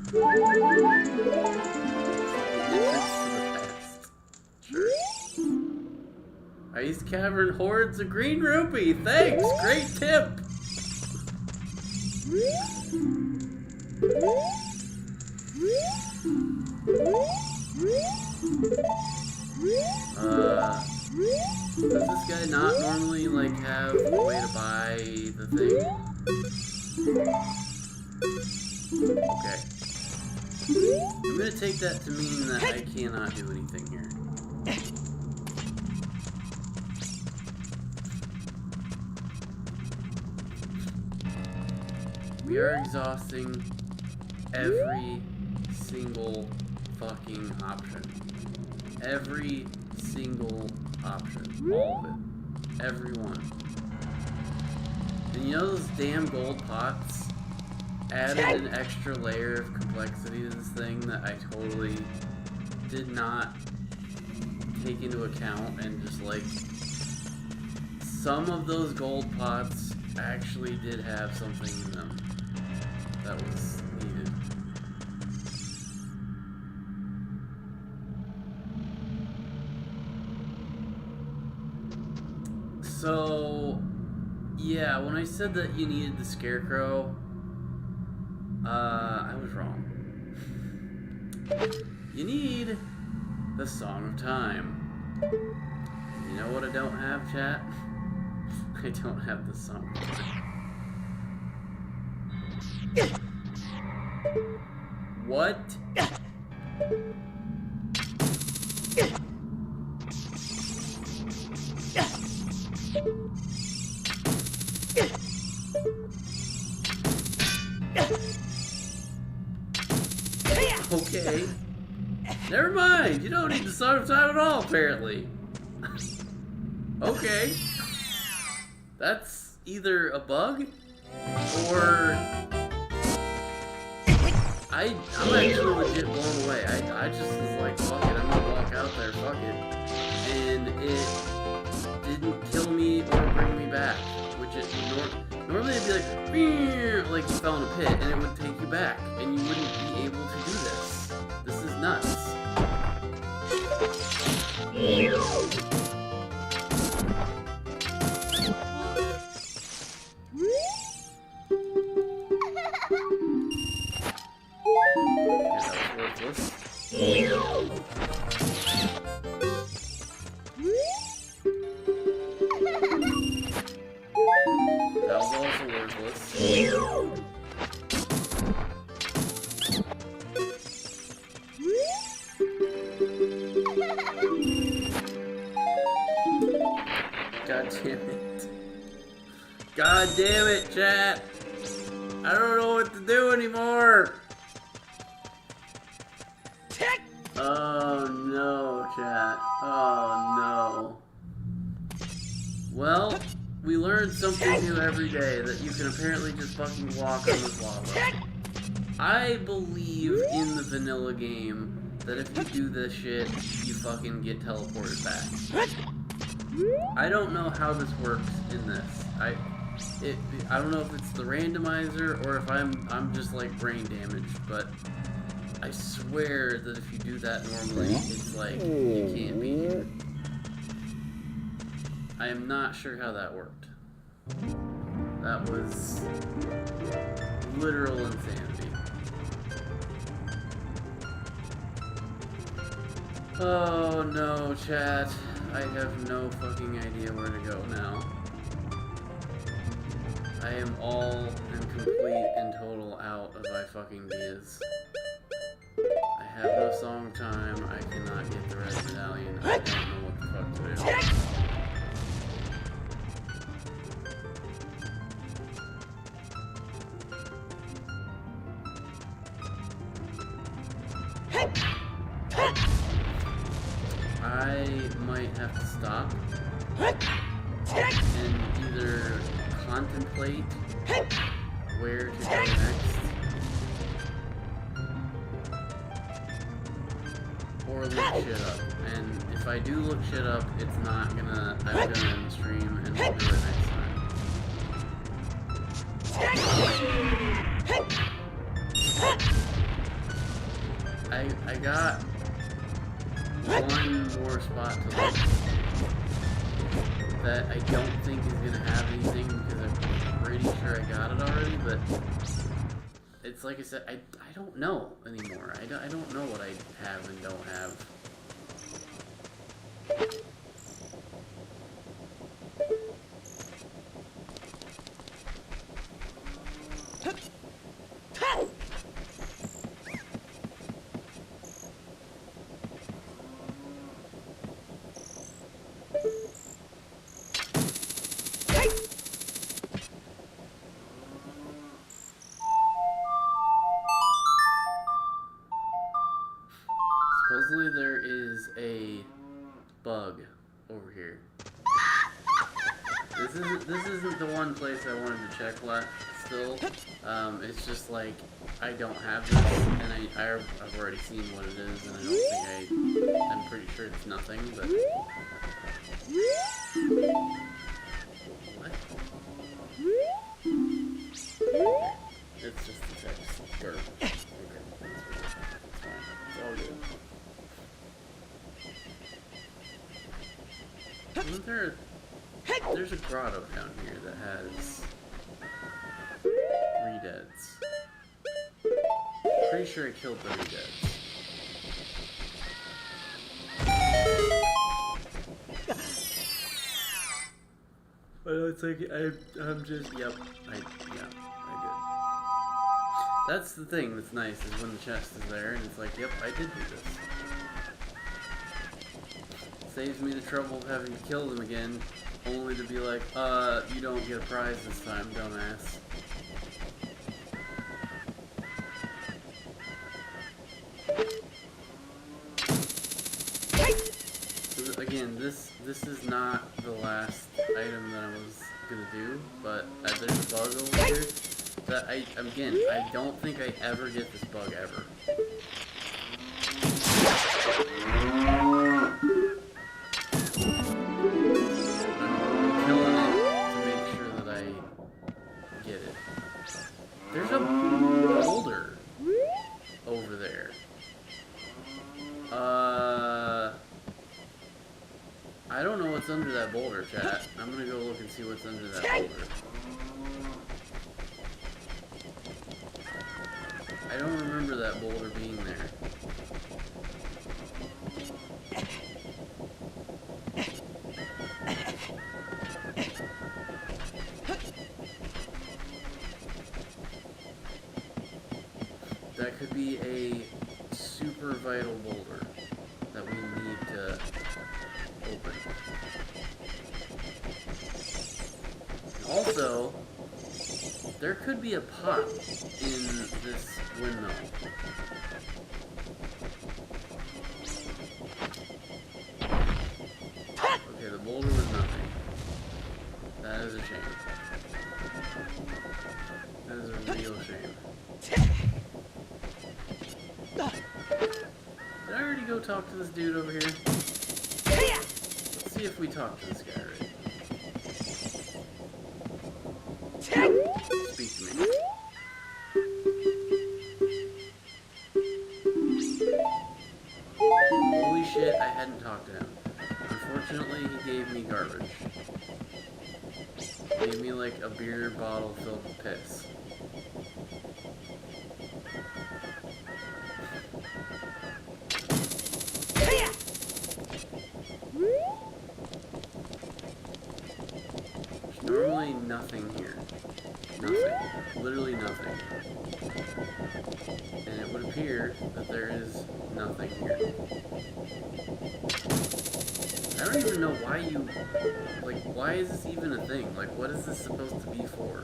Sure. Ice Cavern hoards a green rupee. Thanks, great tip. Does this guy not normally like have a way to buy the thing? Okay. I'm gonna take that to mean that I cannot do anything here. We are exhausting every single fucking option. Every single option. All of it. Every one. And you know those damn gold pots added an extra layer of complexity to this thing that I totally did not take into account, and just like some of those gold pots actually did have something in them that was needed. So, yeah, when I said that you needed the Scarecrow, I was wrong. You need the Song of Time. You know what I don't have, chat? I don't have the Song of Time. What? Okay. Never mind. You don't need the Song of Time at all, apparently. Okay. That's either a bug or I'm actually legit blown away. I just was like, fuck it, I'm gonna walk out there, fuck it. And it didn't kill me or bring me back, which it normally it'd be like you fell in a pit and it would take you back and you wouldn't be able to do this. This is nuts. That was also worthless. God damn it. God damn it, chat. I don't know what to do anymore. Oh no, chat. Oh no. Well, we learn something new every day, that you can apparently just fucking walk on this lava. I believe in the vanilla game that if you do this shit, you fucking get teleported back. I don't know how this works in this. I don't know if it's the randomizer or if I'm just like brain damaged, but I swear that if you do that normally, it's like you can't be here. I am not sure how that worked. That was literal insanity. Oh no, chat. I have no fucking idea where to go now. I am all and complete and total out of my fucking ideas. I have no song time. I cannot get the red medallion. I don't know what the fuck to do. I might have to stop and either contemplate where to go next or look shit up. And if I do look shit up, it's not gonna, I'm gonna end the stream and we'll do it next time. I got one more spot to look that I don't think is gonna have anything because I'm pretty sure I got it already, but it's like I said, I don't know anymore. I don't know what I have and don't have. Supposedly there is a bug over here. This isn't the one place I wanted to check left still. It's just like I don't have this, and I've already seen what it is, and I don't think I'm pretty sure it's nothing, but what? Okay. It's just the text. Okay, that's fine. It's all good. Isn't there's a grotto down here that has 3 deads. Pretty sure I killed 3 deads. But it's like I'm just I did. That's the thing that's nice is when the chest is there and it's like, yep, I did do this. Saves me the trouble of having to kill them again, only to be like, you don't get a prize this time, dumbass. So again, this is not the last item that I was gonna do, but there's a bug over here that I don't think I ever get this bug ever. There's a boulder over there. I don't know what's under that boulder, chat. I'm gonna go look and see what's under that boulder. I don't remember that boulder being there. That could be a super vital boulder that we need to open. Also, There could be a pot in this windmill. Okay, the boulder was nothing. That is a shame. That is a real shame. Did I already go talk to this dude over here? Let's see if we talk to this guy already. Speak to me. Holy shit, I hadn't talked to him. Unfortunately, he gave me garbage. He gave me like a beer bottle filled with piss. There's normally nothing here. Nothing. Literally nothing. And it would appear that there is nothing here. I don't even know why you... Like, why is this even a thing? Like, what is this supposed to be for?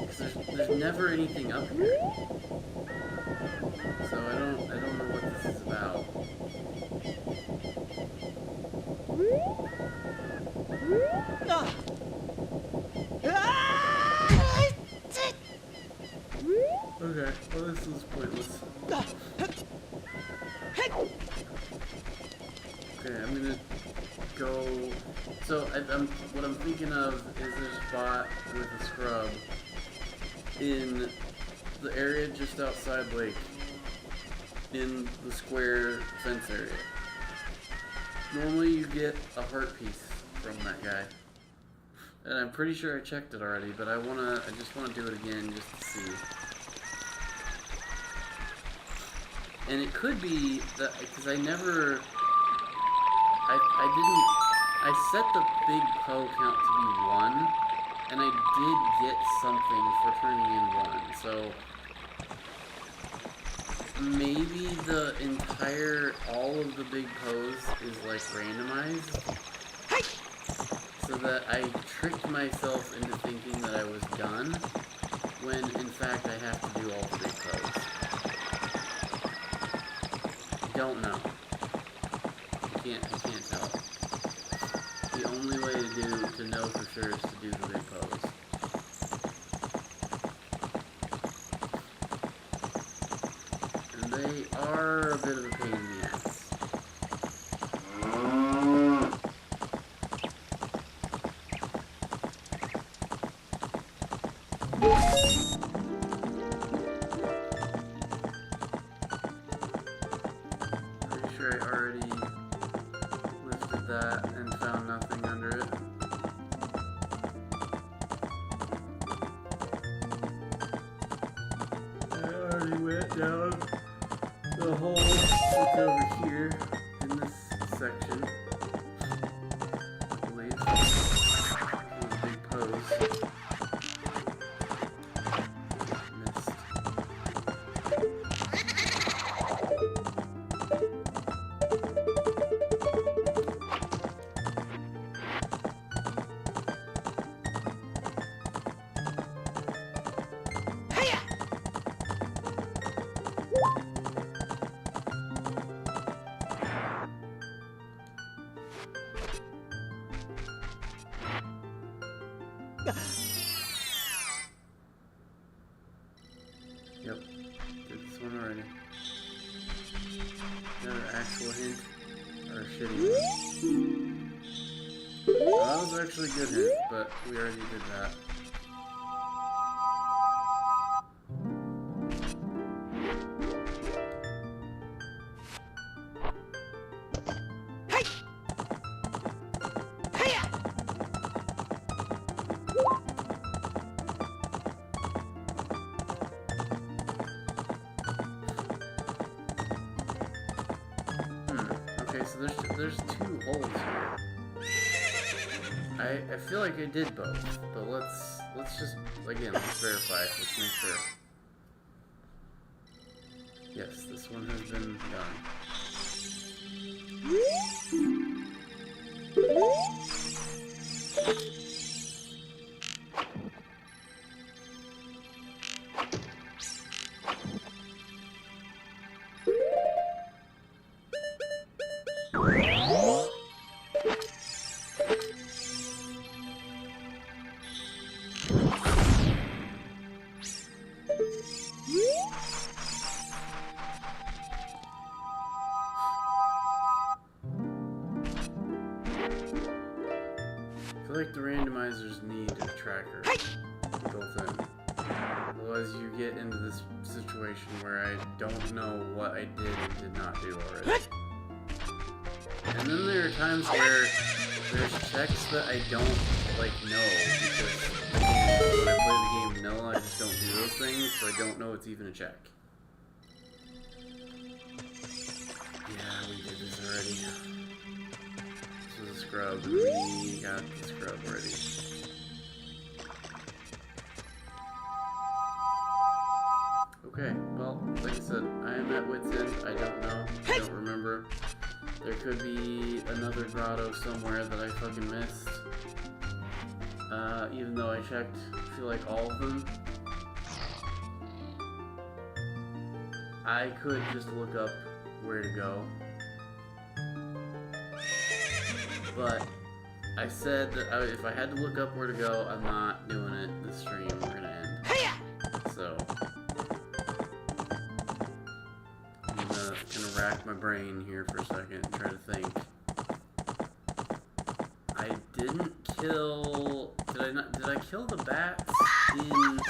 Because there's never anything up here. So I don't know what this is about. Okay, well this is pointless. Okay, I'm gonna go... So, what I'm thinking of is there's a spot with a scrub in the area just outside Lake, in the square fence area. Normally you get a heart piece from that guy. And I'm pretty sure I checked it already, but I just wanna do it again just to see. And it could be that, because I set the big Poe count to be 1, and I did get something for turning in 1, so maybe the entire, all of the big Poes is like randomized, so that I tricked myself into thinking that I was done, when in fact I have to do all the big Poes. Don't know. I can't tell. The only way to know for sure is to do the big pose. And they are a bit of a pain in the ass. I already lifted that and found nothing under it. I already went down the hole that's over here in this section. I believe. A big pose. Missed. Yep, did this one already. Another actual hint, or a shitty one. Well, that was actually a good hint, but we already did that. Okay, so there's 2 holes here. I feel like I did both, but let's just again let's verify. Let's make sure. Yes, this one has been done. built in. Otherwise, you get into this situation where I don't know what I did and did not do already. And then there are times where there's checks that I don't, like, know, because when I play the game vanilla, I just don't do those things, so I don't know it's even a check. Yeah, we did this already. This was a scrub, and we got the scrub ready. Okay, well, like I said, I am at wit's end. I don't know. I don't remember. There could be another grotto somewhere that I fucking missed. Even though I checked, I feel like all of them. I could just look up where to go. But I said that if I had to look up where to go, I'm not doing it this stream. We're gonna end. So I'm gonna rack my brain here for a second and try to think. I didn't kill. Did I kill the bats in?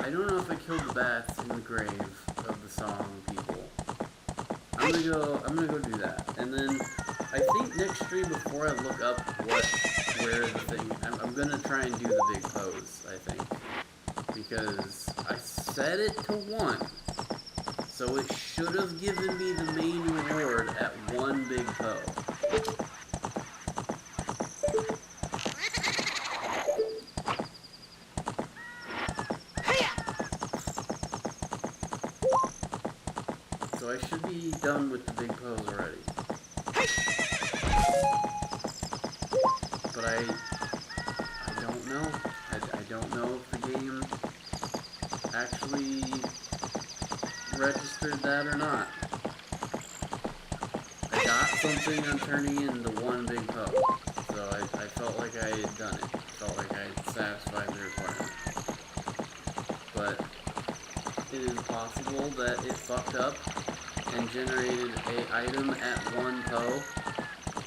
I don't know if I killed the bats in the grave of the song people. I'm gonna go do that, and then I think next stream before I look up where the thing, I'm gonna try and do the big pose. I think because I set it to 1, so it should have given me the main reward at 1 big pose. So I should be done with the big pose already. But I don't know. I don't know if the game actually registered that or not. I got something on turning into 1 big pose. So I felt like I had done it. Felt like I had satisfied the requirement. But it is possible that it fucked up and generated an item at 1 po,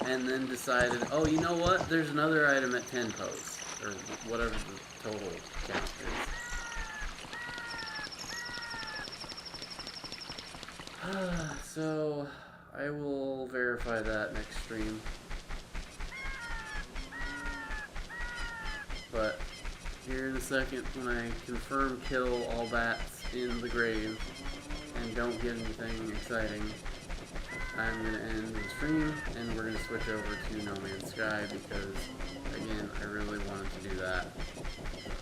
and then decided, oh, you know what? There's another item at 10 pos, or whatever the total count is. So I will verify that next stream. But here in a second, when I confirm kill all bats in the grave and don't get anything exciting, I'm going to end the stream and we're going to switch over to No Man's Sky because, again, I really wanted to do that.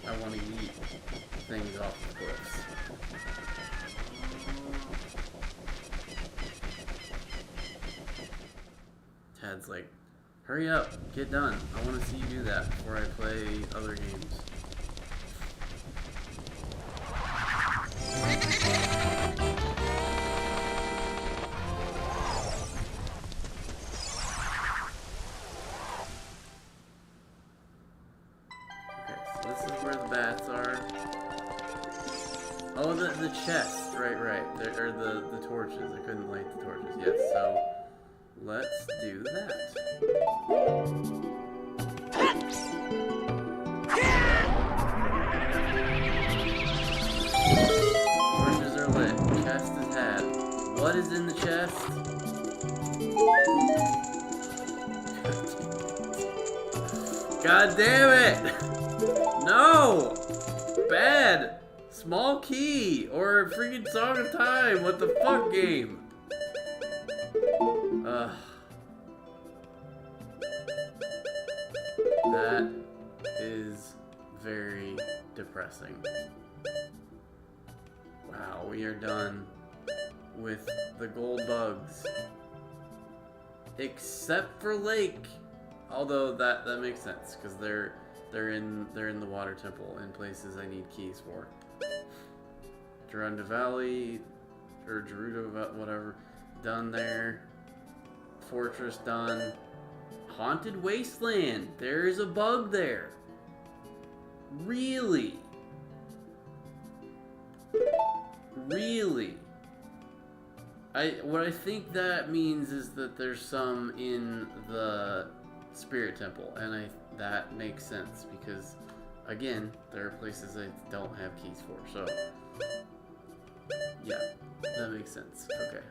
I want to yeet things off the cliffs. Tad's like, hurry up, get done. I want to see you do that before I play other games. Oh, the chest, right. There, or the torches. I couldn't light the torches. Yes, so let's do that. Torches are lit. Chest is had. What is in the chest? God damn it! No! Bad! Small key! Or freaking Song of Time! What the fuck game? That is very depressing. Wow, we are done with the gold bugs. Except for Lake. Although that makes sense, because they're in the water temple in places I need keys for. Geronda Valley, or Gerudo, whatever, done there. Fortress done. Haunted Wasteland, there is a bug there. Really? Really? What I think that means is that there's some in the Spirit Temple, and that makes sense because again, there are places I don't have keys for, so yeah, that makes sense. Okay.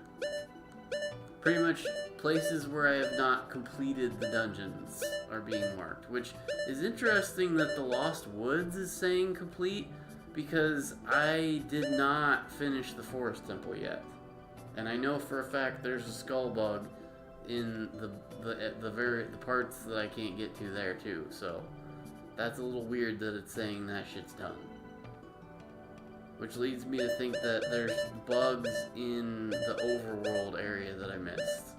Pretty much places where I have not completed the dungeons are being marked, which is interesting that the Lost Woods is saying complete, because I did not finish the Forest Temple yet. And I know for a fact there's a skull bug in the parts that I can't get to there too, so that's a little weird that it's saying that shit's done. Which leads me to think that there's bugs in the overworld area that I missed.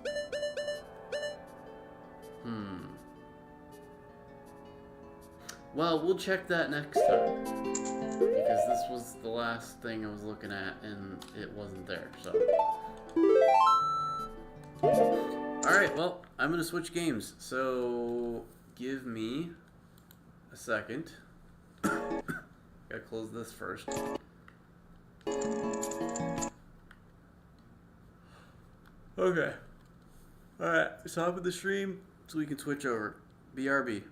Well, we'll check that next time. Because this was the last thing I was looking at and it wasn't there, so. Alright, well, I'm gonna switch games. So, give me a second. Gotta close this first. Okay. Alright, stop with the stream so we can switch over. BRB.